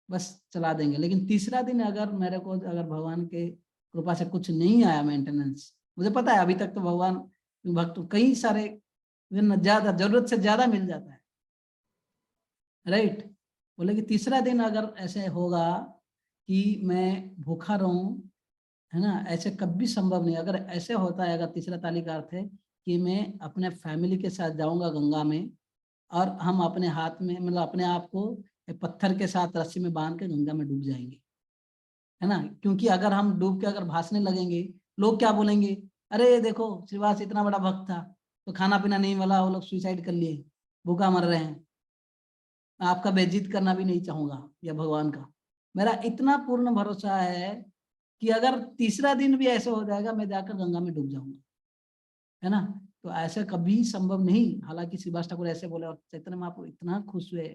बस चला देंगे। लेकिन तीसरा दिन अगर मेरे को, अगर भगवान के कृपा से कुछ नहीं आया मेंटेनेंस, मुझे पता है अभी तक तो भगवान भक्त कई सारे ज्यादा, जरूरत से ज्यादा मिल जाता है, राइट। बोले कि तीसरा दिन अगर ऐसे होगा कि मैं भूखा रहूं, है ना, ऐसे कभी संभव नहीं। अगर ऐसे होता है, अगर तीसरा ताली का अर्थ है कि मैं अपने फैमिली के साथ जाऊंगा गंगा में, और हम अपने हाथ में, मतलब अपने आप को पत्थर के साथ रस्सी में बांध के गंगा में डूब जाएंगे, है ना, क्योंकि अगर हम डूब के अगर भासने लगेंगे, लोग क्या बोलेंगे, अरे देखो श्रीवास इतना बड़ा भक्त था, तो खाना पीना नहीं मिला, वो लोग सुसाइड कर लिए, भूखा मर रहे हैं। मैं आपका बेइज्जत करना भी नहीं चाहूंगा, या भगवान का। मेरा इतना पूर्ण भरोसा है कि अगर तीसरा दिन भी ऐसे हो जाएगा, मैं जाकर गंगा में डूब जाऊंगा, है ना। तो ऐसे कभी संभव नहीं। हालांकि श्रीवास ठाकुर ऐसे बोले, और चैतन्य महाप्रभु इतना खुश हुए।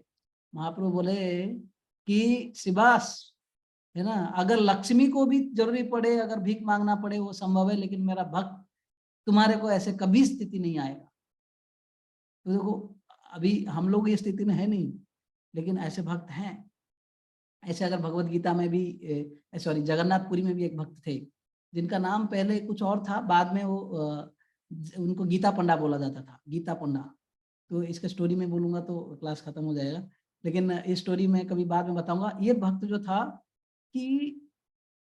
महाप्रभु बोले कि श्रीवास, है ना, अगर लक्ष्मी को भी जरूरी पड़े, अगर भीख मांगना पड़े, वो संभव है, लेकिन मेरा भक्त तुम्हारे को ऐसे कभी स्थिति नहीं आएगा। तो देखो, अभी हम लोग ये स्थिति में है नहीं, लेकिन ऐसे भक्त हैं। ऐसे अगर भगवत गीता में भी, सॉरी, जगन्नाथपुरी में भी एक भक्त थे, जिनका नाम पहले कुछ और था, बाद में वो उनको गीता पंडा बोला जाता था, गीता पंडा। तो इसका स्टोरी में बोलूंगा तो क्लास खत्म हो जाएगा, लेकिन इस स्टोरी में कभी बाद में बताऊंगा। ये भक्त जो था कि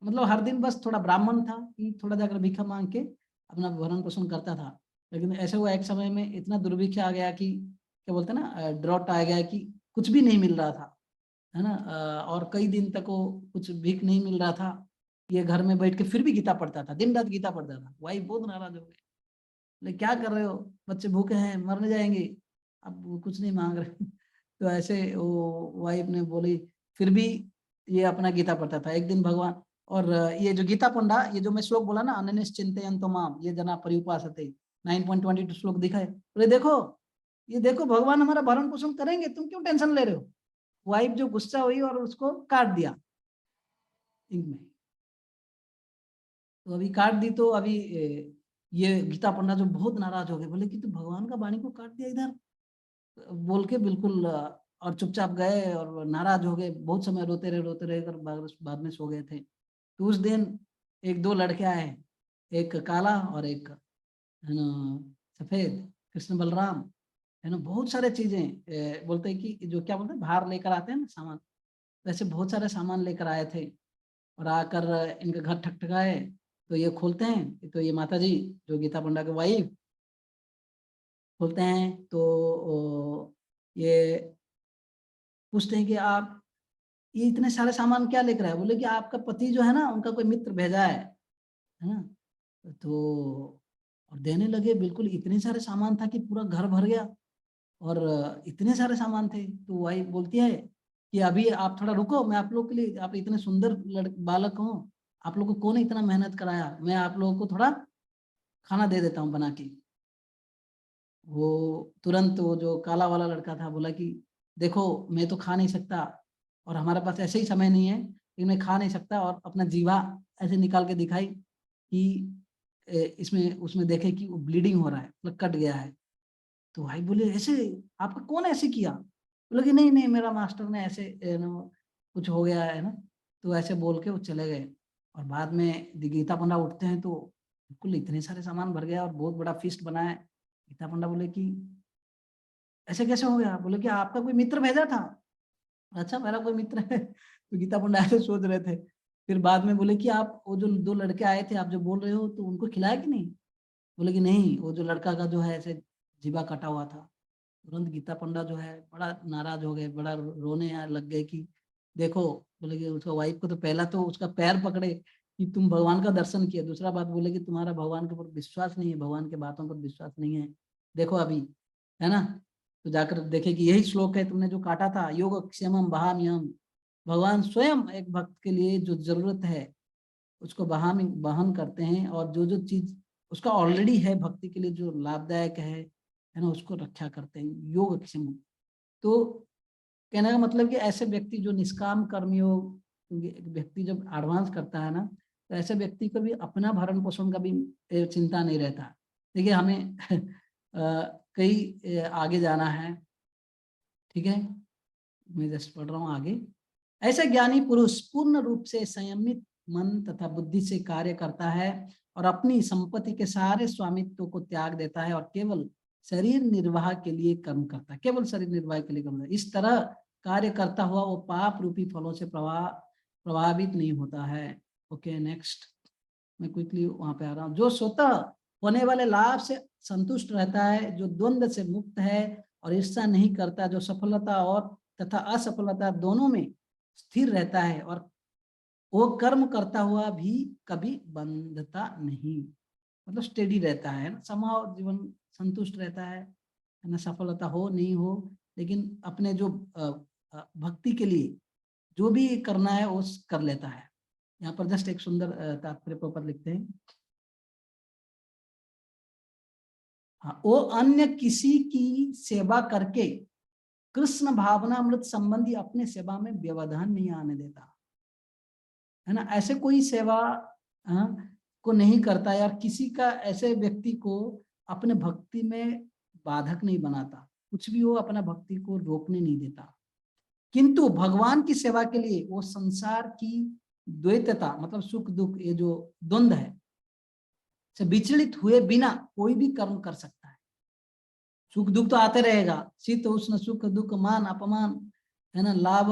मतलब हर दिन बस थोड़ा ब्राह्मण था कि थोड़ा जाकर भिक्षा मांग के अपना भरण पोषण करता था, लेकिन ऐसे हुआ एक समय में इतना दुर्भिक्ष आ गया कि क्या बोलते हैं ना, ड्रॉट आ गया, कि कुछ भी नहीं मिल रहा था, है ना, और कई दिन तक वो कुछ भीख नहीं मिल रहा था। ये घर में बैठ के फिर भी गीता पढ़ता था, दिन रात गीता पढ़ता था। वाइफ बहुत नाराज हो गई, बोले क्या कर रहे हो, बच्चे भूखे हैं, मरने जाएंगे, अब वो कुछ नहीं मांग रहे। तो ऐसे वो वाइफ ने बोली, फिर भी ये अपना गीता पढ़ता था। एक दिन भगवान, और ये जो गीता पंडा, ये जो मैं श्लोक बोला ना, अनन्यश्चिन्तयन्तो माम ये जना पर्युपासते, 9.22 श्लोक दिखाए, बोले देखो, ये देखो भगवान हमारा भरण पोषण करेंगे, तुम क्यों टेंशन ले रहे हो। वाइफ जो गुस्सा हुई और उसको काट दिया इंक में। तो अभी काट दी, तो अभी ये गीता पंडा जो बहुत नाराज हो गए, बोले कि तू भगवान का वाणी को काट दिया इधर, बोल के बिल्कुल, और चुपचाप गए और नाराज हो गए। बहुत समय रोते रहे कर बाद में सो गए थे। तो उस दिन 1-2 लड़के आए, एक काला और एक, है ना, सफेद, कृष्ण बलराम, है ना, बहुत सारे चीजें बोलते हैं कि जो क्या बोलते हैं भार लेकर आते हैं ना सामान, वैसे बहुत सारे सामान लेकर आए थे और आकर इनके घर ठकठकाए, तो ये खोलते हैं, तो ये माता जी जो गीता पंडा के वाइफ खोलते हैं, तो ये पूछते हैं कि आप ये इतने सारे सामान क्या लेकर आए? बोले कि आपका पति जो है ना, उनका कोई मित्र भेजा है ना। तो और देने लगे, बिल्कुल इतने सारे सामान था कि पूरा घर भर गया और इतने सारे सामान थे। तो वाइफ बोलती है कि अभी आप थोड़ा रुको, मैं आप लोग के लिए, आप इतने सुंदर बालक हो, आप लोग को कौन इतना मेहनत कराया, मैं आप लोगों को थोड़ा खाना दे देता हूँ बना के। वो तुरंत वो जो काला वाला लड़का था बोला कि देखो मैं तो खा नहीं सकता और हमारे पास ऐसे ही समय नहीं है, लेकिन मैं खा नहीं सकता, और अपना जीवा ऐसे निकाल के दिखाई कि इसमें उसमें देखे कि वो ब्लीडिंग हो रहा है, मतलब कट गया है। तो भाई बोले ऐसे आपका कौन ऐसे किया? बोले कि नहीं नहीं मेरा मास्टर ने ऐसे कुछ हो गया है ना। तो ऐसे बोल के वो चले गए और बाद में गीता पंडा उठते हैं तो बिल्कुल इतने सारे सामान भर गया और बहुत बड़ा फीस्ट बना है। गीता पंडा बोले कि ऐसे कैसे हो गया? बोले कि आपका कोई मित्र भेजा था। अच्छा मेरा कोई मित्र है? तो गीता पंडा ऐसे सोच रहे थे। फिर बाद में बोले कि आप वो जो 2 लड़के आए थे आप जो बोल रहे हो, तो उनको खिलाया कि नहीं? बोले कि नहीं, वो जो लड़का का जो है ऐसे जीवा कटा हुआ था। तुरंत गीता पंडा जो है बड़ा नाराज हो गए, बड़ा रोने लग गए कि देखो, बोले कि उसका वाइफ को तो पहला तो उसका पैर पकड़े कि तुम भगवान का दर्शन किया, दूसरा बात बोले कि तुम्हारा भगवान के ऊपर विश्वास नहीं है, भगवान के बातों पर विश्वास नहीं है, देखो अभी, है ना। तो जाकर देखे कि यही श्लोक है तुमने जो काटा था, योग क्षेमम बहाम्यहम, भगवान स्वयं एक भक्त के लिए जो जरूरत है उसको बहन करते हैं, और जो जो चीज उसका ऑलरेडी है भक्ति के लिए जो लाभदायक है ना, उसको रक्षा करते हैं, योग क्षेम। तो कहने का मतलब कि ऐसे व्यक्ति जो निष्काम कर्मयोग, क्योंकि व्यक्ति जब एडवांस करता है ना, तो ऐसे व्यक्ति को भी अपना भरण पोषण का भी चिंता नहीं रहता। देखिए हमें कई आगे जाना है, ठीक है, मैं जस्ट पढ़ रहा हूँ आगे। ऐसा ज्ञानी पुरुष पूर्ण रूप से संयमित मन तथा बुद्धि से कार्य करता है और अपनी संपत्ति के सारे स्वामित्व को त्याग देता है और केवल शरीर निर्वाह के लिए कर्म करता है, केवल शरीर निर्वाह के लिए कर्म करता है। इस तरह कार्य करता हुआ वो पाप रूपी फलों से प्रभावित नहीं होता है। ओके नेक्स्ट, मैं क्विकली वहां पे आ रहा हूँ। जो स्वतः होने वाले लाभ से संतुष्ट रहता है, जो द्वंद्व से मुक्त है और ईर्ष्या नहीं करता, जो सफलता और तथा असफलता दोनों में स्थिर रहता है और वो कर्म करता हुआ भी कभी बंधता नहीं, मतलब स्टेडी रहता है, समाव जीवन संतुष्ट रहता है ना, सफलता हो नहीं हो, लेकिन अपने जो भक्ति के लिए जो भी करना है वो कर लेता है। यहाँ पर जस्ट एक सुंदर तात्पर्य पर लिखते हैं, हाँ, वो अन्य किसी की सेवा करके कृष्ण भावना अमृत संबंधी अपने सेवा में व्यवधान नहीं आने देता, है ना। ऐसे कोई सेवा को नहीं करता यार, किसी का ऐसे व्यक्ति को अपने भक्ति में बाधक नहीं बनाता, कुछ भी वो अपना भक्ति को रोकने नहीं देता। किंतु भगवान की सेवा के लिए वो संसार की द्वैतता, मतलब सुख दुख, ये जो द्वंद्व है से विचलित हुए बिना कोई भी कर्म कर सकता है। सुख दुख तो आते रहेगा, शीत उष्ण सुख दुख मान अपमान, है ना, लाभ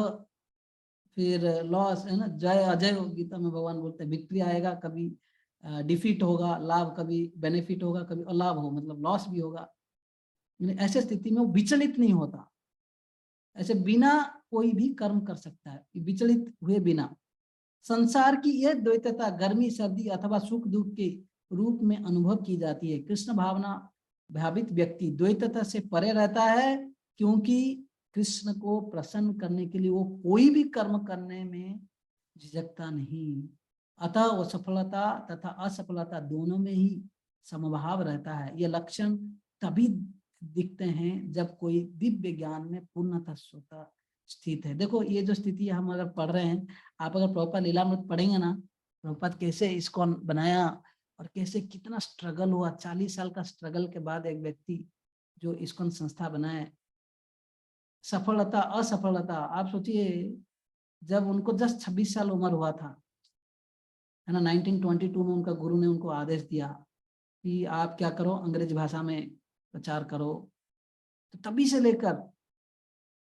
फिर लॉस, है ना, जय अजय, गीता में भगवान बोलते हैं विक्ट्री आएगा, कभी डिफीट होगा, लाभ कभी बेनिफिट होगा, कभी अलाभ हो मतलब लॉस भी होगा। ऐसे स्थिति में वो विचलित नहीं होता, ऐसे बिना कोई भी कर्म कर सकता है, विचलित हुए बिना। संसार की यह द्वैतता गर्मी सर्दी अथवा सुख दुख के रूप में अनुभव की जाती है। कृष्ण भावना भावित व्यक्ति द्वैतता से परे रहता है, क्योंकि कृष्ण को प्रसन्न करने के लिए वो कोई भी कर्म करने में झिझकता नहीं, अतः वो सफलता तथा असफलता दोनों में ही समभाव रहता है। ये लक्षण तभी दिखते हैं जब कोई दिव्य ज्ञान में पूर्णतः स्वतः स्थित है। देखो ये जो स्थिति हम अगर पढ़ रहे हैं, आप अगर प्रभुपाद लीलामृत पढ़ेंगे ना, प्रभुपाद कैसे इसको बनाया और कैसे कितना स्ट्रगल हुआ, 40 साल का स्ट्रगल के बाद एक व्यक्ति जो इस्कॉन संस्था बनाए, सफलता असफलता, आप सोचिए जब उनको जस्ट 26 साल उम्र हुआ था, है ना, 1922 में उनका गुरु ने उनको आदेश दिया कि आप क्या करो, अंग्रेजी भाषा में प्रचार करो। तो तभी से लेकर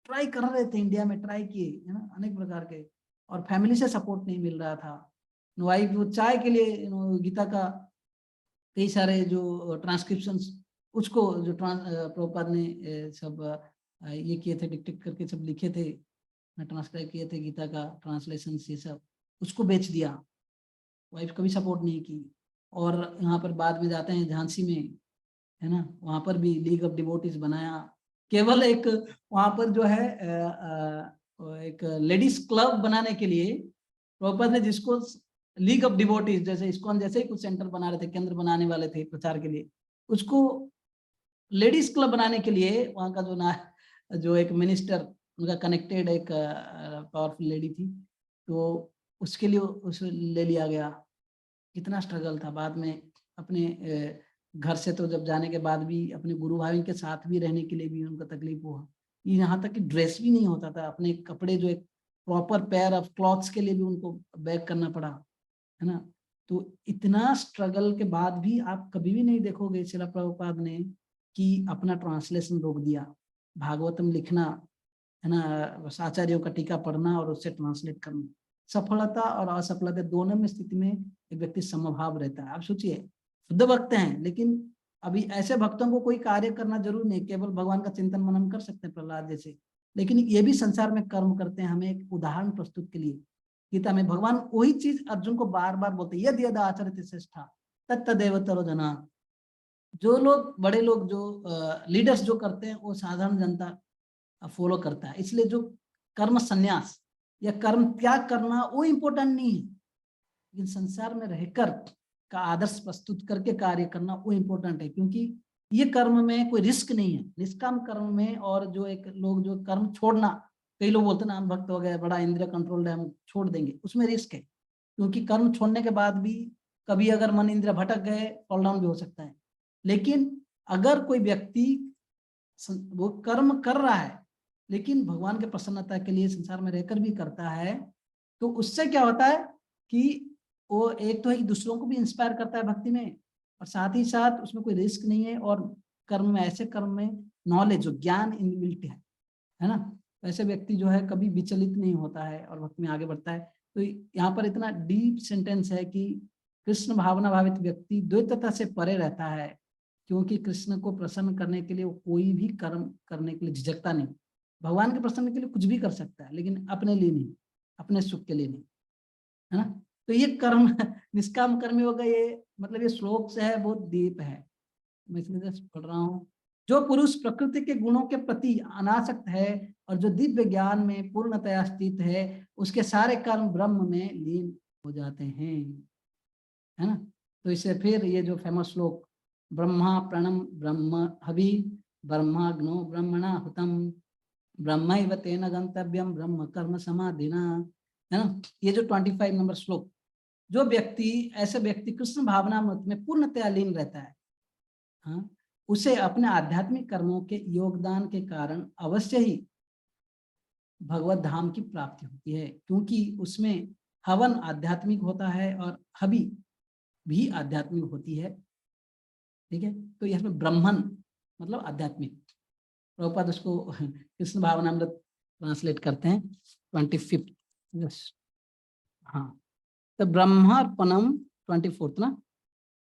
ट्राई कर रहे थे, इंडिया में ट्राई किए, है ना, अनेक प्रकार के, और फैमिली से सपोर्ट नहीं मिल रहा था। वाइफ वो चाय के लिए गीता का कई सारे जो ट्रांसक्रिप्शन, उसको जो प्रभुपाद ने सब ये किए थे, डिक्टेट करके सब लिखे थे, ट्रांसक्राइब किए थे गीता का ट्रांसलेशन, ये सब उसको बेच दिया। वाइफ कभी सपोर्ट नहीं की। और यहाँ पर बाद में जाते हैं झांसी में, है ना, वहाँ पर भी लीग ऑफ डिवोटीज बनाया। केवल एक वहाँ पर जो है एक लेडीज क्लब बनाने के लिए प्रभुपाद ने, जिसको लीग ऑफ डिवोटीज, जैसे इस्कॉन जैसे ही कुछ सेंटर बना रहे थे, केंद्र बनाने वाले थे प्रचार के लिए, उसको लेडीज क्लब बनाने के लिए वहाँ का जो एक मिनिस्टर उनका कनेक्टेड एक पावरफुल लेडी थी, तो उसके लिए उसे ले लिया गया। कितना स्ट्रगल था। बाद में अपने घर से तो जब जाने के बाद भी अपने गुरु भाई के साथ भी रहने के लिए भी उनका तकलीफ हुआ। यहाँ तक कि ड्रेस भी नहीं होता था, अपने कपड़े जो एक प्रॉपर पेयर ऑफ क्लॉथ्स के लिए भी उनको बैग करना पड़ा, है ना। तो इतना स्ट्रगल के बाद भी आप कभी भी नहीं देखोगे श्रील प्रभुपाद ने कि अपना ट्रांसलेशन रोक दिया। भागवतम लिखना, है ना, आचार्यों का टीका पढ़ना और उससे ट्रांसलेट करना, सफलता और असफलता दोनों में स्थिति में एक व्यक्ति समभाव रहता है। आप सोचिए, शुद्ध भक्त हैं, लेकिन अभी ऐसे भक्तों को कोई कार्य करना जरूर नहीं, केवल भगवान का चिंतन मनन कर सकते हैं प्रहलाद जैसे, लेकिन ये भी संसार में कर्म करते हैं। हमें एक उदाहरण प्रस्तुत के लिए गीता में भगवान वही चीज अर्जुन को बार बार बोलते हैं, यदि यद आचरित श्रेष्ठा तत्तदेव तरो जना। जो लोग, बड़े लोग, जो लीडर्स जो करते हैं, वो साधारण जनता फॉलो करता है। इसलिए जो कर्म संन्यास या कर्म त्याग करना वो इम्पोर्टेंट नहीं है, लेकिन संसार में रहकर का आदर्श प्रस्तुत करके कार्य करना वो इम्पोर्टेंट है, क्योंकि ये कर्म में कोई रिस्क नहीं है। निष्काम कर्म में, और जो एक लोग जो कर्म छोड़ना, कई लोग बोलते हैं ना, हम भक्त हो गए, बड़ा इंद्रिय कंट्रोल है, हम छोड़ देंगे, उसमें रिस्क है। क्योंकि कर्म छोड़ने के बाद भी कभी अगर मन इंद्रिय भटक गए, फॉल डाउन भी हो सकता है। लेकिन अगर कोई व्यक्ति वो कर्म कर रहा है लेकिन भगवान के प्रसन्नता के लिए संसार में रहकर भी करता है, तो उससे क्या होता है कि वो एक तो है कि दूसरों को भी इंस्पायर करता है भक्ति में, और साथ ही साथ उसमें कोई रिस्क नहीं है, और कर्म में, ऐसे कर्म में नॉलेज, जो ज्ञान इनबिल्ट है ना, ऐसे व्यक्ति जो है कभी विचलित नहीं होता है और भक्ति में आगे बढ़ता है। तो यहाँ पर इतना डीप सेंटेंस है कि कृष्ण भावना भावित व्यक्ति द्वैतता से परे रहता है, क्योंकि कृष्ण को प्रसन्न करने के लिए वो कोई भी कर्म करने के लिए झिझकता नहीं। भगवान के प्रसन्न के लिए कुछ भी कर सकता है, लेकिन अपने लिए नहीं, अपने सुख के लिए नहीं, है ना। तो ये कर्म निष्काम कर्मी होगा, ये मतलब ये श्लोक से है, बहुत डीप है, मैं इसलिए जस्ट पढ़ रहा हूँ। जो पुरुष प्रकृति के गुणों के प्रति अनासक्त है और जो दिव्य ज्ञान में पूर्णतया स्थित है, उसके सारे कर्म ब्रह्म में लीन हो जाते हैं, है ना। तो इसे फिर ये जो फेमस श्लोक, ब्रह्मा प्रणम ब्रह्म हवि ब्रह्माग्नो ब्रह्मणा हुतम ब्रह्मैव तेन गंतव्यम ब्रह्म कर्म समाधिना, है ना। ये जो 25 नंबर श्लोक, जो व्यक्ति, ऐसे व्यक्ति कृष्ण भावना में पूर्णतया लीन रहता है, हाँ, उसे अपने आध्यात्मिक कर्मों के योगदान के कारण अवश्य ही भगवत धाम की प्राप्ति होती है, क्योंकि उसमें हवन आध्यात्मिक होता है और हवि भी आध्यात्मिक होती है, ठीक है। तो इसमें ब्रह्मन मतलब आध्यात्मिक, प्रभुपाद उसको कृष्ण भावनामृत ट्रांसलेट करते हैं 25th, यस, हाँ। तो ब्रह्मार्पणम 24th ना,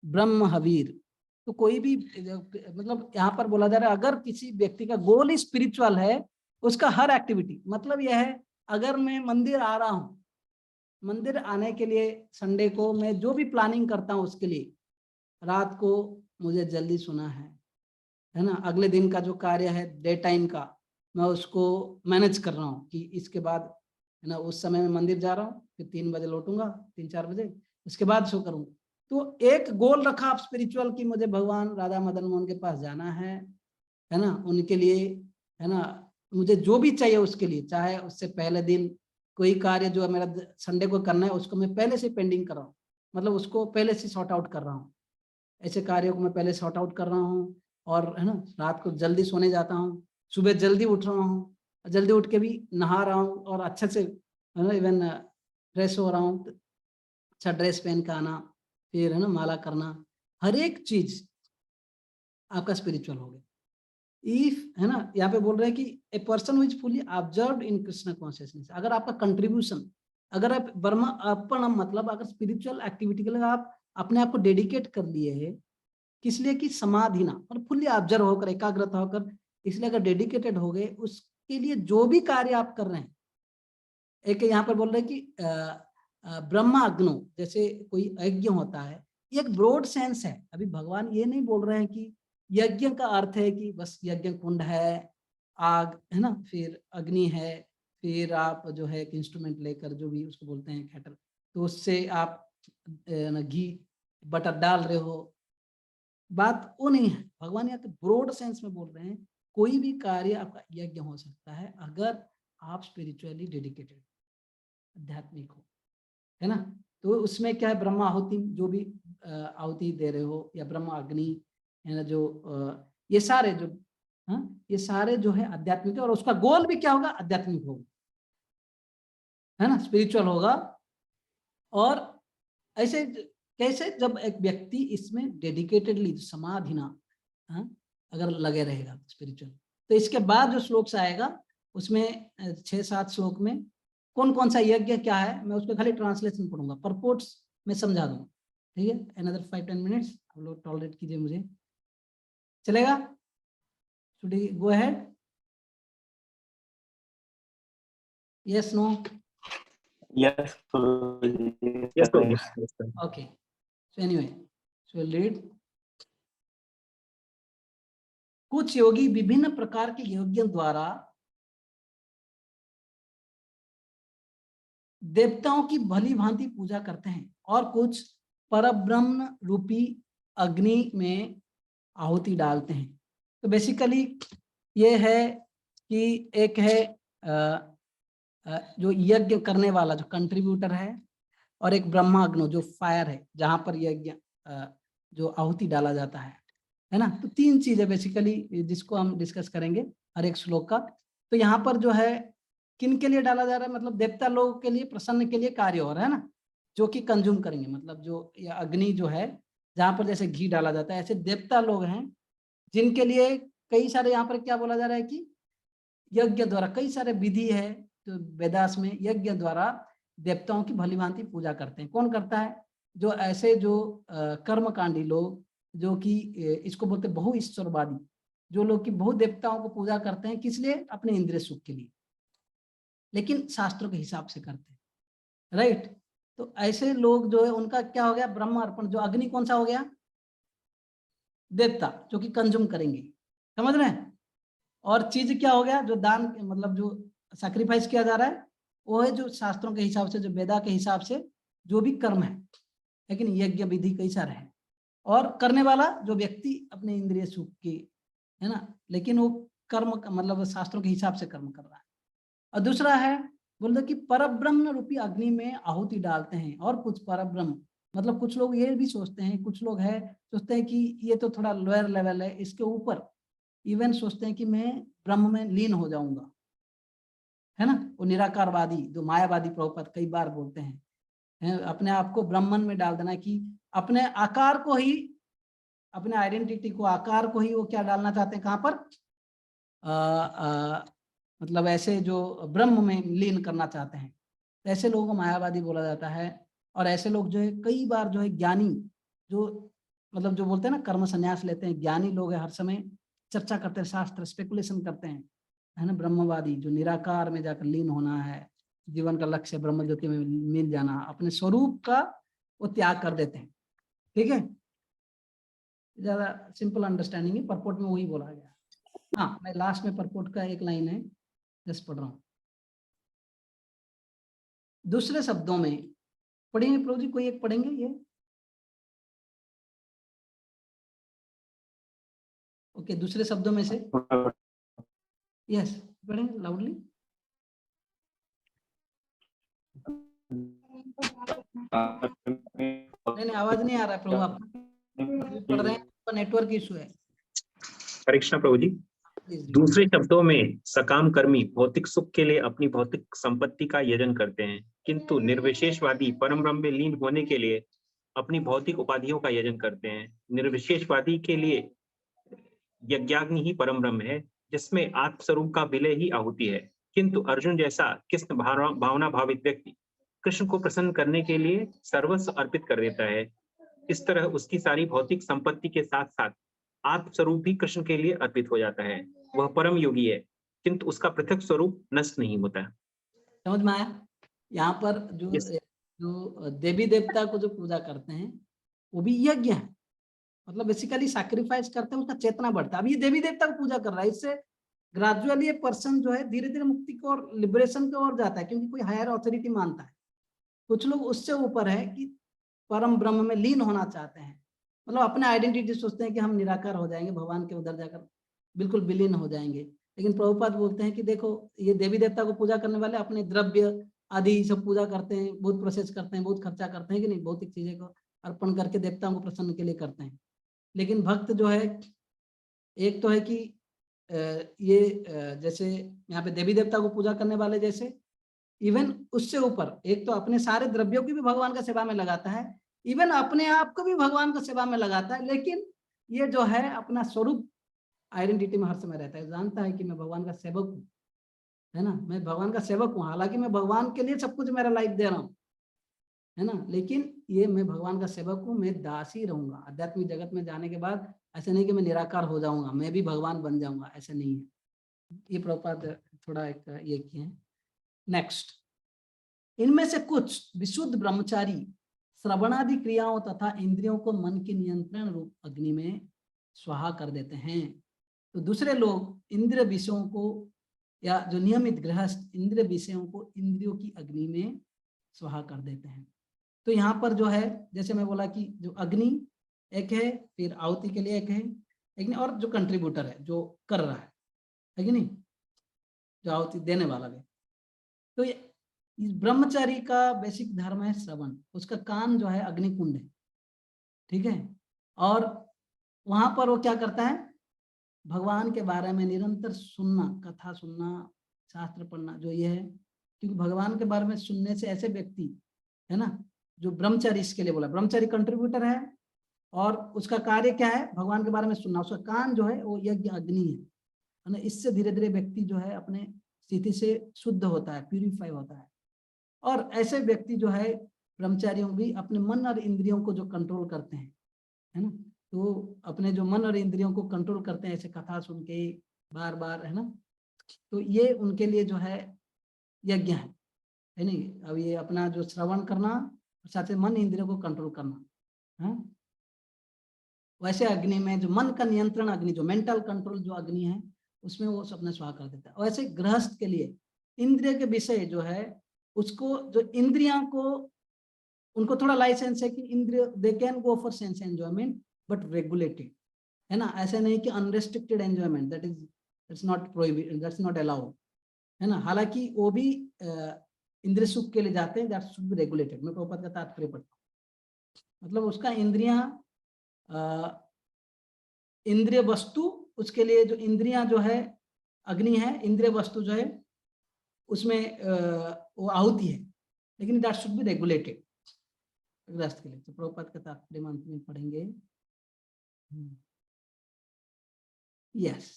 ब्रह्म हवीर। तो कोई भी, मतलब यहाँ पर बोला जा रहा है, अगर किसी व्यक्ति का गोल ही स्पिरिचुअल है, उसका हर एक्टिविटी, मतलब यह है, अगर मैं मंदिर आ रहा हूँ, मंदिर आने के लिए संडे को मैं जो भी प्लानिंग करता हूँ, उसके लिए रात को मुझे जल्दी सोना है ना, अगले दिन का जो कार्य है डे टाइम का, मैं उसको मैनेज कर रहा हूँ कि इसके बाद, है ना, उस समय में मंदिर जा रहा हूँ, फिर 3 बजे लौटूंगा, 3-4 बजे, उसके बाद सो करूँगा। तो एक गोल रखा आप स्पिरिचुअल की, मुझे भगवान राधा मदन मोहन के पास जाना है ना, उनके लिए, है ना, मुझे जो भी चाहिए उसके लिए, चाहे उससे पहले दिन कोई कार्य जो मेरा संडे को करना है, उसको मैं पहले से पेंडिंग कर रहा हूँ, मतलब उसको पहले से सॉर्ट आउट कर रहा हूँ, ऐसे कार्यों को मैं पहले सॉर्ट आउट कर रहा हूँ, और है ना, रात को जल्दी सोने जाता हूँ, सुबह जल्दी उठ रहा हूँ, जल्दी उठ के भी नहा रहा हूँ, और अच्छे से, है ना, इवन फ्रेश हो रहा हूँ, अच्छा ड्रेस पहन के आना, फिर है ना माला करना, हर एक चीज आपका स्पिरिचुअल हो गया। इफ, है ना, यहाँ पे बोल रहे हैं कि a person is fully observed in Krishna consciousness, अगर आपका कंट्रीब्यूशन, अगर आप ब्रह्म अर्पण मतलब अगर स्पिरिचुअल एक्टिविटी के लिए आप अपने आप को डेडिकेट कर लिए है, किस लिए कि समाधि ना और फुल्ली ऑब्जर्व होकर, एकाग्रता होकर, इसलिए अगर डेडिकेटेड हो गए, उसके लिए जो भी कार्य आप कर रहे हैं, एक यहाँ पर बोल रहे हैं कि ब्रह्माग्नो, जैसे कोई यज्ञ होता है, ये एक ब्रॉड सेंस है। अभी भगवान ये नहीं बोल रहे हैं कि यज्ञ का अर्थ है कि बस यज्ञ कुंड है, आग है ना, फिर अग्नि है, फिर आप जो है एक इंस्ट्रूमेंट लेकर, जो भी उसको बोलते हैं कैटल, तो उससे आप घी बटर डाल रहे हो, बात वो नहीं है। भगवान यहाँ पे ब्रॉड सेंस में बोल रहे हैं कोई भी कार्य आपका यज्ञ हो सकता है अगर आप स्पिरिचुअली डेडिकेटेड, आध्यात्मिक हो, है ना। तो उसमें क्या है, ब्रह्म आहुति, जो भी आहुति दे रहे हो, या ब्रह्म अग्नि, है ना, जो ये सारे जो, हाँ, ये सारे जो है आध्यात्मिक है, और उसका गोल भी क्या होगा, आध्यात्मिक होगा, है ना, स्पिरिचुअल होगा। और ऐसे कैसे, जब एक व्यक्ति इसमें डेडिकेटेडली समाधिना, हाँ, अगर लगे रहेगा स्पिरिचुअल, तो इसके बाद जो श्लोक आएगा उसमें 6-7 श्लोक में कौन कौन सा यज्ञ क्या है, मैं उसका खाली ट्रांसलेशन पढ़ूंगा, परपोर्ट्स में समझा दूंगा, ठीक है। अनदर 5-10 मिनट्स आप लोग टॉलरेट कीजिए मुझे, चलेगा? Should we go ahead? Yes, no? Yes. Yes, Prabhuji. Yes, sir. Okay. So anyway, so we'll read. कुछ योगी विभिन्न प्रकार के यज्ञों द्वारा देवताओं की भली भांति पूजा करते हैं, और कुछ परब्रह्म रूपी अग्नि में आहुति डालते हैं। तो बेसिकली ये है कि एक है जो यज्ञ करने वाला, जो कंट्रीब्यूटर है, और एक ब्रह्माग्नि जो फायर है, जहां पर यज्ञ जो आहुति डाला जाता है ना। तो 3 चीजें बेसिकली जिसको हम डिस्कस करेंगे हर एक श्लोक का। तो यहाँ पर जो है किन के लिए डाला जा रहा है, मतलब देवता लोगों के लिए, प्रसन्न के लिए कार्य हो रहा है ना, जो कि कंज्यूम करेंगे, मतलब जो अग्नि जो है, जहाँ पर जैसे घी डाला जाता है, ऐसे देवता लोग हैं जिनके लिए कई सारे, यहाँ पर क्या बोला जा रहा है कि यज्ञ द्वारा, कई सारे विधि है तो वेदास में, यज्ञ द्वारा देवताओं की भली भांति पूजा करते हैं। कौन करता है? जो ऐसे जो कर्मकांडी लोग, जो कि इसको बोलते बहु ईश्वरवादी, जो लोग की बहु देवताओं को पूजा करते हैं, किस लिए? अपने इंद्रिय सुख के लिए, लेकिन शास्त्रों के हिसाब से करते हैं, राइट। तो ऐसे लोग जो है उनका क्या हो गया, ब्रह्म अर्पण, जो अग्नि कौन सा हो गया, देवता, जो कि कंज्यूम करेंगे, समझ रहे हैं। और चीज क्या हो गया, जो दान, मतलब जो सैक्रिफाइस किया जा रहा है, वो है जो शास्त्रों के हिसाब से, जो वेदा के हिसाब से जो भी कर्म है, लेकिन यज्ञ विधि कई सारे हैं। और करने वाला जो व्यक्ति अपने इंद्रिय सुख की, है ना, लेकिन वो कर्म मतलब शास्त्रों के हिसाब से कर्म कर रहा है। और दूसरा है बोलते कि परब्रह्म रूपी अग्नि में आहुति डालते हैं, और कुछ परब्रह्म, मतलब कुछ लोग ये भी सोचते हैं, कुछ लोग है सोचते हैं कि ये तो थोड़ा लोअर लेवल है, इसके ऊपर इवन सोचते हैं कि मैं ब्रह्म में लीन हो जाऊंगा, है ना। वो निराकारवादी, जो मायावादी प्रभुपाद कई बार बोलते हैं, अपने आप को ब्रह्मन में डाल देना, कि अपने आकार को ही, अपने आइडेंटिटी को, आकार को ही वो क्या डालना चाहते हैं, कहाँ पर मतलब ऐसे जो ब्रह्म में लीन करना चाहते हैं, तो ऐसे लोगों को मायावादी बोला जाता है। और ऐसे लोग जो है कई बार जो है ज्ञानी, जो मतलब जो बोलते हैं ना कर्म संन्यास लेते हैं, ज्ञानी लोग है, हर समय चर्चा करते हैं, शास्त्र स्पेकुलेशन करते हैं, है ना। ब्रह्मवादी जो निराकार में जाकर लीन होना है, जीवन का लक्ष्य ब्रह्म ज्योति में मिल जाना, अपने स्वरूप का वो त्याग कर देते हैं, ठीक है। ज्यादा सिंपल अंडरस्टैंडिंग है, परपोर्ट में वही बोला गया। हाँ, मैं लास्ट में परपोर्ट का एक लाइन है जस्ट पढ़ रहा हूँ। दूसरे शब्दों में पढ़ेंगे प्रभु जी, कोई एक पढ़ेंगे ये? ओके, दूसरे शब्दों में से यस, पढ़ेंगे लाउडली। नहीं, आवाज नहीं आ रहा है प्रभु, आप पढ़ रहे हैं, नेटवर्क इशू है। हरे कृष्ण प्रभु जी। दूसरे शब्दों में सकाम कर्मी भौतिक सुख के लिए अपनी भौतिक संपत्ति का यजन करते हैं, किंतु निर्विशेषवादी परम ब्रह्म में लीन होने के लिए अपनी भौतिक उपाधियों का यजन करते हैं। निर्विशेषवादी के लिए यज्ञाग्नि ही परम ब्रह्म है, जिसमें आत्मस्वरूप का विलय ही आहुति है। किंतु अर्जुन जैसा कृष्ण भावना भावित व्यक्ति कृष्ण को प्रसन्न करने के लिए सर्वस्व अर्पित कर देता है। इस तरह उसकी सारी भौतिक संपत्ति के साथ साथ आत्मस्वरूप भी कृष्ण के लिए अर्पित हो जाता है। वह परम योगी है, किंतु उसका पृथक स्वरूप नष्ट नहीं होता। समझ में आया? यहाँ पर जो Yes. जो देवी देवता को जो पूजा करते हैं वो भी यज्ञ है, मतलब बेसिकली सैक्रिफाइस करते हैं, उसका चेतना बढ़ता है। अब ये देवी देवता को पूजा कर रहा है, इससे ग्रेजुअली ये पर्सन जो है धीरे धीरे मुक्ति को और लिबरेशन की ओर जाता है, क्योंकि कोई हायर अथॉरिटी मानता है। कुछ लोग उससे ऊपर है कि परम ब्रह्म में लीन होना चाहते हैं, मतलब अपने आइडेंटिटी सोचते हैं कि हम निराकार हो जाएंगे, भगवान के उधर जाकर बिल्कुल विलीन हो जाएंगे। लेकिन प्रभुपाद बोलते हैं कि देखो ये देवी देवता को पूजा करने वाले अपने द्रव्य आदि सब पूजा करते हैं, बहुत प्रोसेस करते हैं, बहुत खर्चा करते हैं कि नहीं, भौतिक चीजें को अर्पण करके देवताओं को प्रसन्न के लिए करते हैं। लेकिन भक्त जो है, एक तो है कि ये जैसे यहाँ पे देवी देवता को पूजा करने वाले जैसे, इवन उससे ऊपर एक तो अपने सारे द्रव्यों की भी भगवान का सेवा में लगाता है, इवन अपने आप को भी भगवान का सेवा में लगाता है। लेकिन ये जो है अपना स्वरूप आइडेंटिटी में हर समय रहता है, जानता है कि मैं भगवान का सेवक हूँ, है ना, मैं भगवान का सेवक हूँ, हालांकि मैं भगवान के लिए सब कुछ मेरा लाइफ दे रहा हूँ, है ना, लेकिन ये मैं भगवान का सेवक हूँ, मैं दास ही रहूंगा। आध्यात्मिक जगत में जाने के बाद ऐसे नहीं कि मैं निराकार हो जाऊंगा, मैं भी भगवान बन जाऊंगा, ऐसे नहीं है। ये प्रभुपाद थोड़ा एक ये किए हैं। नेक्स्ट, इनमें से कुछ विशुद्ध ब्रह्मचारी श्रवणादि क्रियाओं तथा इंद्रियों को मन के नियंत्रण रूप अग्नि में स्वाहा कर देते हैं। तो दूसरे लोग इंद्रिय विषयों को, या जो नियमित गृहस्थ इंद्रिय विषयों को इंद्रियों की अग्नि में स्वाहा कर देते हैं। तो यहाँ पर जो है, जैसे मैं बोला कि जो अग्नि एक है, फिर आहुति के लिए एक है, और जो कंट्रीब्यूटर है जो कर रहा है कि नहीं, जो आहुति देने वाला भी। तो ये इस ब्रह्मचारी का बेसिक धर्म है श्रवण, उसका कान जो है अग्निकुंड है, ठीक है। और वहां पर वो क्या करता है, भगवान के बारे में निरंतर सुनना, कथा सुनना, शास्त्र पढ़ना, जो ये है, क्योंकि भगवान के बारे में सुनने से ऐसे व्यक्ति है ना, जो ब्रह्मचारी, इसके लिए बोला ब्रह्मचारी कंट्रीब्यूटर है, और उसका कार्य क्या है, भगवान के बारे में सुनना, उसका कान जो है वो यज्ञ अग्नि है ना। इससे धीरे धीरे व्यक्ति जो है अपने स्थिति से शुद्ध होता है, प्यूरिफाई होता है। और ऐसे व्यक्ति जो है ब्रह्मचारियों भी अपने मन और इंद्रियों को जो कंट्रोल करते हैं, है ना, तो अपने जो मन और इंद्रियों को कंट्रोल करते हैं ऐसे कथा सुन के बार बार, है ना, तो ये उनके लिए जो है यज्ञ है नहीं। अब ये अपना जो श्रवण करना, साथ ही मन इंद्रियों को कंट्रोल करना, है। वैसे अग्नि में जो मन का नियंत्रण अग्नि, जो मेंटल कंट्रोल जो अग्नि है, उसमें वो अपने स्वाहा कर देता है। वैसे गृहस्थ के लिए इंद्रिय के विषय जो है, उसको जो इंद्रियां को, उनको थोड़ा लाइसेंस है कि इंद्रिय they can go for sense enjoyment but regulated, है ना, ऐसे नहीं कि unrestricted enjoyment, that's not prohibited, that's not allowed, है ना। हालांकि वो भी इंद्रिय सुख के लिए जाते हैं, दैट्स शुड बी रेगुलेटेड। मैं प्रभुपाद का तात्पर्य पढ़ता हूँ, मतलब उसका इंद्रियां, इंद्रिय वस्तु, उसके लिए जो इंद्रियां जो है अग्नि है, इंद्रिय वस्तु जो है उसमें वो आहुति है, लेकिन दैट शुड बी रेगुलेटेड गृहस्थ के लिए। तो प्रभुपाद का तात्पर्य में पढ़ेंगे। यस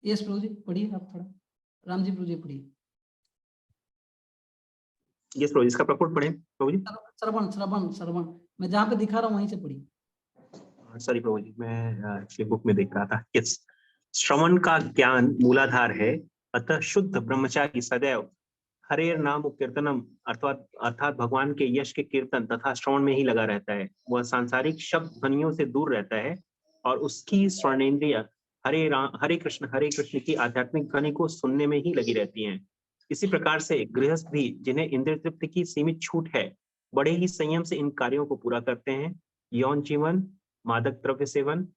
यस प्रभु जी पढ़िए, आप थोड़ा, राम जी प्रभु जी पढ़िए। यस प्रभु, इसका प्रपुट पढ़े प्रभु जी। श्रवण श्रवण श्रवण, मैं जहाँ पे दिखा रहा हूँ वहीं से पढ़िए। सॉरी प्रभु जी, मैं बुक में देख रहा था। यस, श्रवण का ज्ञान मूलाधार है, अतः शुद्ध ब्रह्मचारी सदैव हरे नाम कीर्तनम अर्थात भगवान के यश के कीर्तन तथा श्रवण में ही लगा रहता है। वह सांसारिक शब्द ध्वनियों से दूर रहता है और उसकी स्वर्णेंद्रिय हरे कृष्ण की आध्यात्मिक ध्वनि को सुनने में ही लगी रहती हैं। इसी प्रकार से गृहस्थ भी, जिन्हें इंद्रिय तृप्ति की सीमित छूट है, बड़े ही संयम से इन कार्यों को पूरा करते हैं। यौन जीवन, मादक द्रव्य सेवन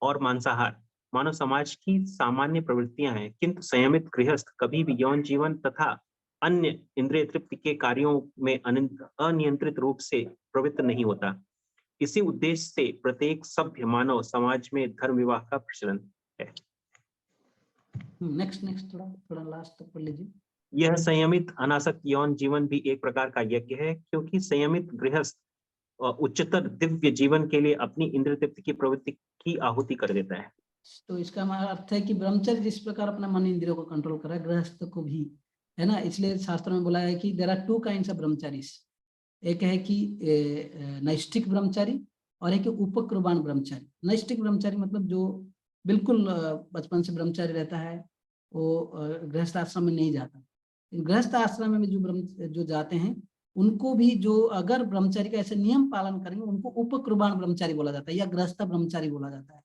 और मांसाहार मानव समाज की सामान्य प्रवृत्तियां हैं, किंतु संयमित गृहस्थ कभी भी यौन जीवन तथा अन्य इंद्रिय तृप्ति के कार्यों में अनियंत्रित रूप से प्रवृत्त नहीं होता। इसी उद्देश्य से प्रत्येक सभ्य मानव समाज में धर्म विवाह का प्रचलन है। नेक्स्ट थोड़ा लास्ट तक पढ़ लीजिए। यह संयमित अनासक्त यौन जीवन भी एक प्रकार का यज्ञ है, क्योंकि संयमित गृहस्थ उच्चतर दिव्य जीवन के लिए अपनी इंद्रिय तृप्ति की प्रवृत्ति की आहुति कर देता है। तो इसका अर्थ है कि ब्रह्मचर्य जिस प्रकार अपना मन इंद्रियों को कंट्रोल कर रहा है, गृहस्थ को भी, है ना। इसलिए शास्त्रों में बोला है कि there are 2 kinds of brahmacharis. एक है कि नैष्ठिक ब्रह्मचारी और एक उपकृबान ब्रह्मचारी। नैष्ठिक ब्रह्मचारी मतलब जो बिल्कुल बचपन से ब्रह्मचारी रहता है, वो गृहस्थ आश्रम में नहीं जाता। गृहस्थ आश्रम में जो जाते हैं उनको भी, जो अगर ब्रह्मचारी का ऐसे नियम पालन करेंगे, उनको उपकृबान ब्रह्मचारी बोला जाता है या गृहस्थ ब्रह्मचारी बोला जाता है।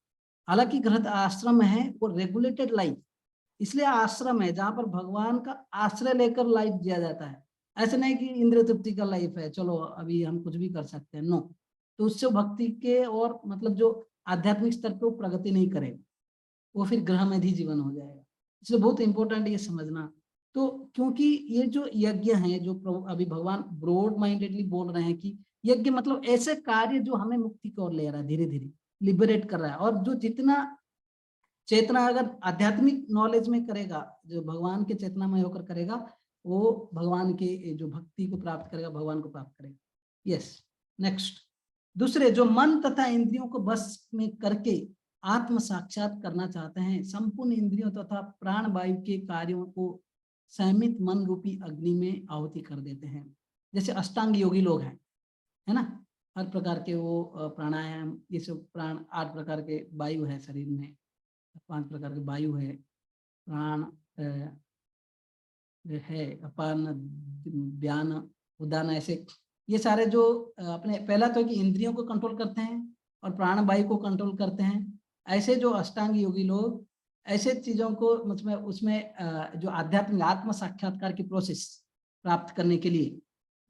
हालांकि गृहस्थ आश्रम है वो रेगुलेटेड लाइफ, इसलिए आश्रम है जहां पर भगवान का आश्रय लेकर लाइफ जिया जाता है। ऐसे नहीं कि इंद्रिय तृप्ति का लाइफ है, चलो अभी हम कुछ भी कर सकते हैं, नो। तो उससे भक्ति के और मतलब जो आध्यात्मिक स्तर पे वो प्रगति नहीं करेगा, वो फिर ग्रहमेधी जीवन हो जाएगा। इसलिए बहुत इंपॉर्टेंट ये समझना। तो क्योंकि ये जो यज्ञ हैं, जो अभी भगवान ब्रॉड माइंडेडली बोल रहे हैं कि यज्ञ मतलब ऐसे कार्य जो हमें मुक्ति की ओर ले रहा है, धीरे धीरे लिबरेट कर रहा है। और जो जितना चेतना अगर आध्यात्मिक नॉलेज में करेगा, जो भगवान के चेतना में होकर करेगा, वो भगवान के जो भक्ति को प्राप्त करेगा, भगवान को प्राप्त करेगा। Yes, next. दूसरे, जो मन तथा इंद्रियों को बस में करके आत्म साक्षात करना चाहते हैं, संपूर्ण इंद्रियों तथा प्राण वायु के कार्यों को संयमित मन रूपी अग्नि में आहुति कर देते हैं। जैसे अष्टांग योगी लोग हैं, है ना, हर प्रकार के वो प्राणायाम, ये सब प्राण 8 प्रकार के वायु है शरीर में, 5 प्रकार के वायु है, प्राण है, अपान, व्यान, उदान, ऐसे ये सारे जो अपने, पहला तो है कि इंद्रियों को कंट्रोल करते हैं और प्राण वायु को कंट्रोल करते हैं। ऐसे जो अष्टांग योगी लोग ऐसे चीजों को मतलब उसमें जो आध्यात्मिक आत्म साक्षात्कार की प्रोसेस प्राप्त करने के लिए,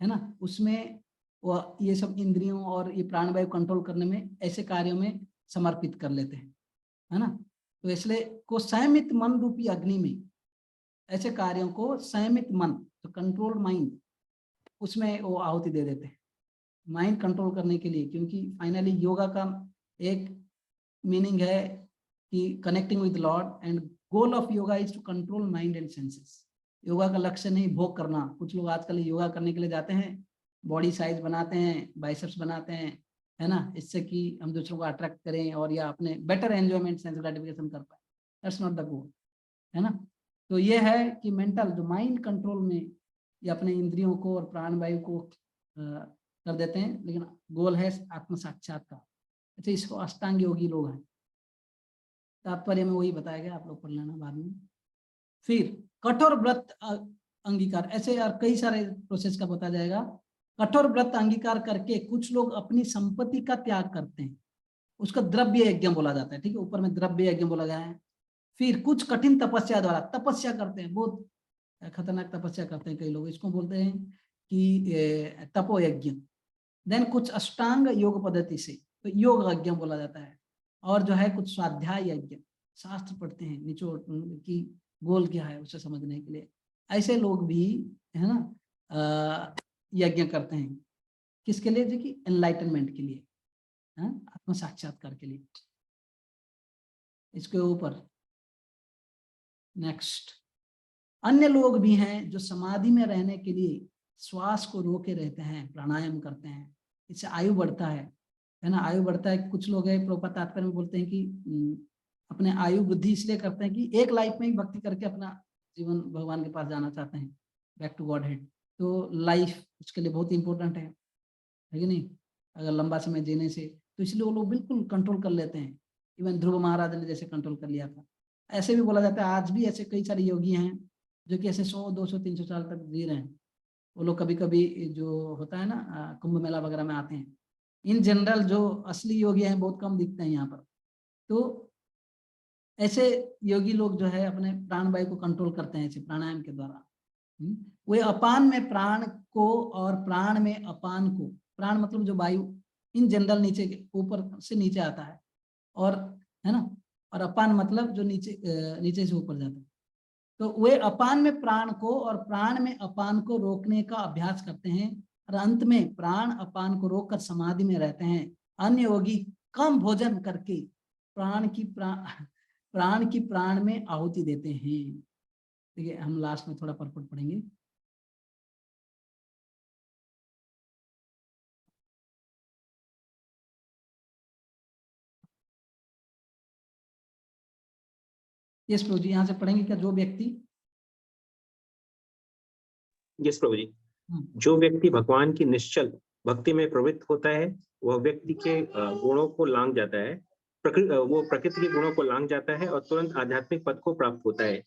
है ना, उसमें वो ये सब इंद्रियों और ये प्राण वायु कंट्रोल करने में, ऐसे कार्यों में समर्पित कर लेते हैं, है ना। तो इसलिए को संयमित मन रूपी अग्नि में, ऐसे कार्यों को संयमित मन, तो कंट्रोल माइंड, उसमें वो आहुति दे देते हैं, माइंड कंट्रोल करने के लिए। क्योंकि फाइनली योगा का एक मीनिंग है कि connecting with lord, and goal of yoga is to control mind and senses. Yoga का लक्ष्य नहीं भोग करना। कुछ लोग आजकल योगा करने के लिए जाते हैं, बॉडी साइज बनाते हैं, बाइसेप्स बनाते हैं, है ना, इससे कि हम दूसरों को अट्रैक्ट करें और या अपने बेटर एंजॉयमेंट, सेंस ग्रेटिफिकेशन कर पाए। दैट्स नॉट द गोल, है ना। तो ये है कि मेंटल जो माइंड कंट्रोल में या अपने इंद्रियों को और प्राण वायु को कर देते हैं, लेकिन गोल है आत्म साक्षात्कार। अच्छा, इसको अष्टांग योगी लोग हैं, तात्पर्य में वही बताया गया, आप लोग पढ़ लेना बाद में। फिर कठोर व्रत अंगीकार, ऐसे और कई सारे प्रोसेस का बताया जाएगा। कठोर व्रत अंगीकार करके कुछ लोग अपनी संपत्ति का त्याग करते हैं, उसका द्रव्य यज्ञ बोला जाता है, ठीक है, ऊपर में द्रव्य यज्ञ बोला गया है। फिर कुछ कठिन तपस्या द्वारा, तपस्या करते हैं, बहुत खतरनाक तपस्या करते हैं कई लोग, इसको बोलते हैं कि तपोयज्ञ। देन कुछ अष्टांग योग पद्धति से, तो योग यज्ञ बोला जाता है। और जो है कुछ स्वाध्याय यज्ञ, शास्त्र पढ़ते हैं, निचोड़ की गोल क्या है उसे समझने के लिए। ऐसे लोग भी, है ना, यज्ञ करते हैं, किसके लिए, जो कि एनलाइटनमेंट के लिए, आत्म साक्षात्कार के लिए। इसके ऊपर नेक्स्ट, अन्य लोग भी हैं जो समाधि में रहने के लिए श्वास को रोके रहते हैं, प्राणायाम करते हैं, इससे आयु बढ़ता है ना, आयु बढ़ता है। कुछ लोग हैं प्रभुपाद तात्पर्य में बोलते हैं कि अपने आयु वृद्धि इसलिए करते हैं कि एक लाइफ में ही भक्ति करके अपना जीवन भगवान के पास जाना चाहते हैं, बैक टू गॉड हेड। तो लाइफ उसके लिए बहुत इंपॉर्टेंट है कि नहीं, अगर लंबा समय जीने से, तो इसलिए वो लोग बिल्कुल कंट्रोल कर लेते हैं। इवन ध्रुव महाराज ने जैसे कंट्रोल कर लिया था, ऐसे भी बोला जाता है आज भी ऐसे कई सारे योगी हैं जो कि ऐसे 100, 200, 300 साल तक जी रहे हैं। वो लोग कभी कभी जो होता है ना कुंभ मेला वगैरह में आते हैं। इन जनरल जो असली योगी हैं बहुत कम दिखते हैं यहाँ पर। तो ऐसे योगी लोग जो है अपने प्राण वायु को कंट्रोल करते हैं ऐसे प्राणायाम के द्वारा। वे अपान में प्राण को और प्राण में अपान को, प्राण मतलब जो वायु इन जनरल नीचे के ऊपर से नीचे आता है, और है ना, और अपान मतलब जो नीचे नीचे से ऊपर जाता है। तो वे अपान में प्राण को और प्राण में अपान को रोकने का अभ्यास करते हैं, और अंत में प्राण अपान को रोककर समाधि में रहते हैं। अन्य योगी कम भोजन करके प्राण की प्राण में आहुति देते हैं। देखिए हम लास्ट में थोड़ा परपट पढ़ेंगे। यस प्रभु जी, यहाँ से पढ़ेंगे क्या? जो व्यक्ति यस प्रभु जी। हम्म, जो व्यक्ति भगवान की निश्चल भक्ति में प्रवृत्त होता है वह व्यक्ति के गुणों को लांघ जाता है, वो प्रकृति के गुणों को लांघ जाता है और तुरंत आध्यात्मिक पद को प्राप्त होता है।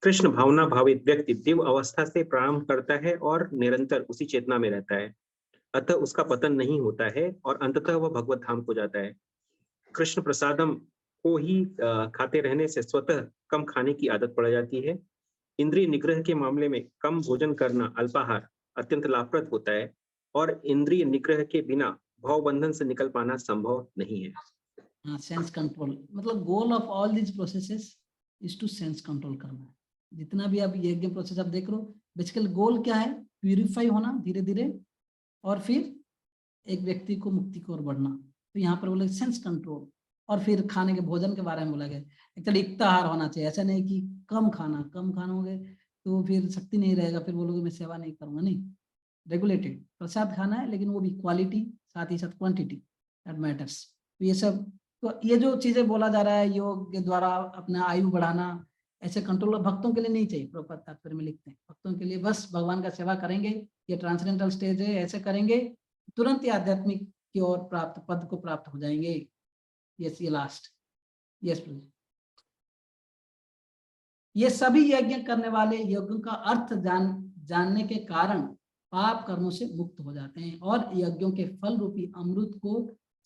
कृष्ण भावना भावित व्यक्ति दिव्य अवस्था से प्रारंभ करता है और निरंतर उसी चेतना में रहता है, अतः उसका पतन नहीं होता है और अंततः वह भगवत धाम को जाता है। कृष्ण प्रसादम को ही खाते रहने से स्वतः कम खाने की आदत पड़ जाती है। इंद्रिय निग्रह के मामले में कम भोजन करना, अल्पाहार अत्यंत लाभप्रद होता है और इंद्रिय निग्रह के बिना भाव बंधन से निकल पाना संभव नहीं है। हाँ, सेंस कंट्रोल, मतलब goal of all this processes is to sense control करना है। जितना भी आप यज्ञ प्रोसेस आप देख रहे हो, बेसिकली गोल क्या है? प्यूरिफाई होना धीरे धीरे, और फिर एक व्यक्ति को मुक्ति की ओर बढ़ना। तो यहाँ पर बोले सेंस कंट्रोल, और फिर खाने के भोजन के बारे में बोला गया। एक्चुअली युक्ताहार होना चाहिए, ऐसा नहीं कि कम खाना हो गए तो फिर शक्ति नहीं रहेगा, फिर बोलोगे मैं सेवा नहीं करूंगा, नहीं। रेगुलेटेड प्रसाद खाना है, लेकिन वो भी क्वालिटी, साथ ही साथ क्वांटिटी, दैट मैटर्स। तो ये सब, तो ये जो चीजें बोला जा रहा है योग के द्वारा अपना आयु बढ़ाना, ऐसे कंट्रोल भक्तों के लिए नहीं चाहिए। प्रभुपाद तात्पर्य में लिखते हैं भक्तों के लिए बस भगवान का सेवा करेंगे, ये ट्रांसेंडेंटल स्टेज है, ऐसे करेंगे तुरंत ही आध्यात्मिक की ओर प्राप्त पद को प्राप्त हो जाएंगे। यस, ये लास्ट। यस प्रभु। ये सभी यज्ञ करने वाले यज्ञों का अर्थ जानने के कारण पाप कर्मों से मुक्त हो जाते हैं और यज्ञों के फल रूपी अमृत को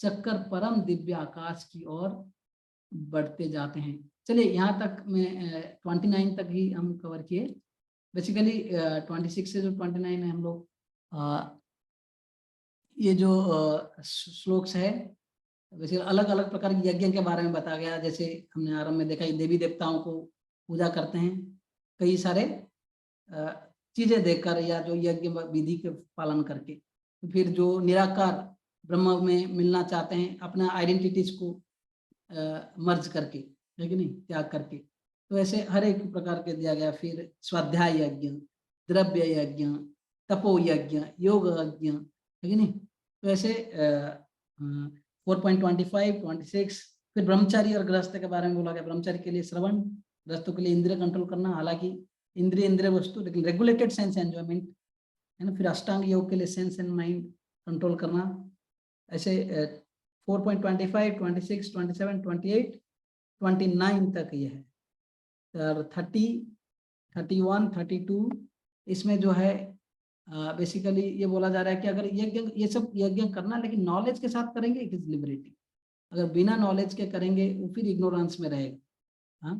चक्कर परम दिव्य आकाश की ओर बढ़ते जाते हैं। चलिए यहाँ तक मैं 29 तक ही हम कवर किए। बेसिकली 26 से जो 29 है हम लोग ये जो श्लोक्स है, वैसे अलग अलग प्रकार के यज्ञ के बारे में बताया गया। जैसे हमने आरंभ में देखा, देवी देवताओं को पूजा करते हैं कई सारे चीजें देकर या जो यज्ञ विधि के पालन करके। तो फिर जो निराकार ब्रह्म में मिलना चाहते हैं, अपना आइडेंटिटीज को मर्ज करके, है कि नहीं, त्याग करके, तो ऐसे हर एक प्रकार के दिया गया। फिर स्वाध्याय यज्ञ, द्रव्य यज्ञ, तपो यज्ञ, योग यज्ञ, है कि नहीं। तो ऐसे 4.25, 26, फिर ब्रह्मचारी और गृहस्थ के बारे में बोला गया। ब्रह्मचारी के लिए श्रवण, गृहस्थों के लिए इंद्रिय कंट्रोल करना, हालांकि इंद्रिय वस्तु लेकिन रेगुलेटेड सेंस एंजॉयमेंट, है ना। फिर अष्टांग योग के लिए सेंस एंड माइंड कंट्रोल करना। ऐसे 4.25, 26, 27, 28, 29 तक ये है। और 30, 31, 32 इसमें जो है बेसिकली ये बोला जा रहा है कि अगर ये सब यज्ञ करना, लेकिन नॉलेज के साथ करेंगे, इट इज लिबरेटिंग। अगर बिना नॉलेज के करेंगे वो फिर इग्नोरेंस में रहेगा। हाँ,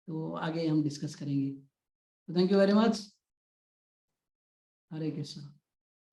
तो आगे हम डिस्कस करेंगे। तो thank you very much. Hare Krishna.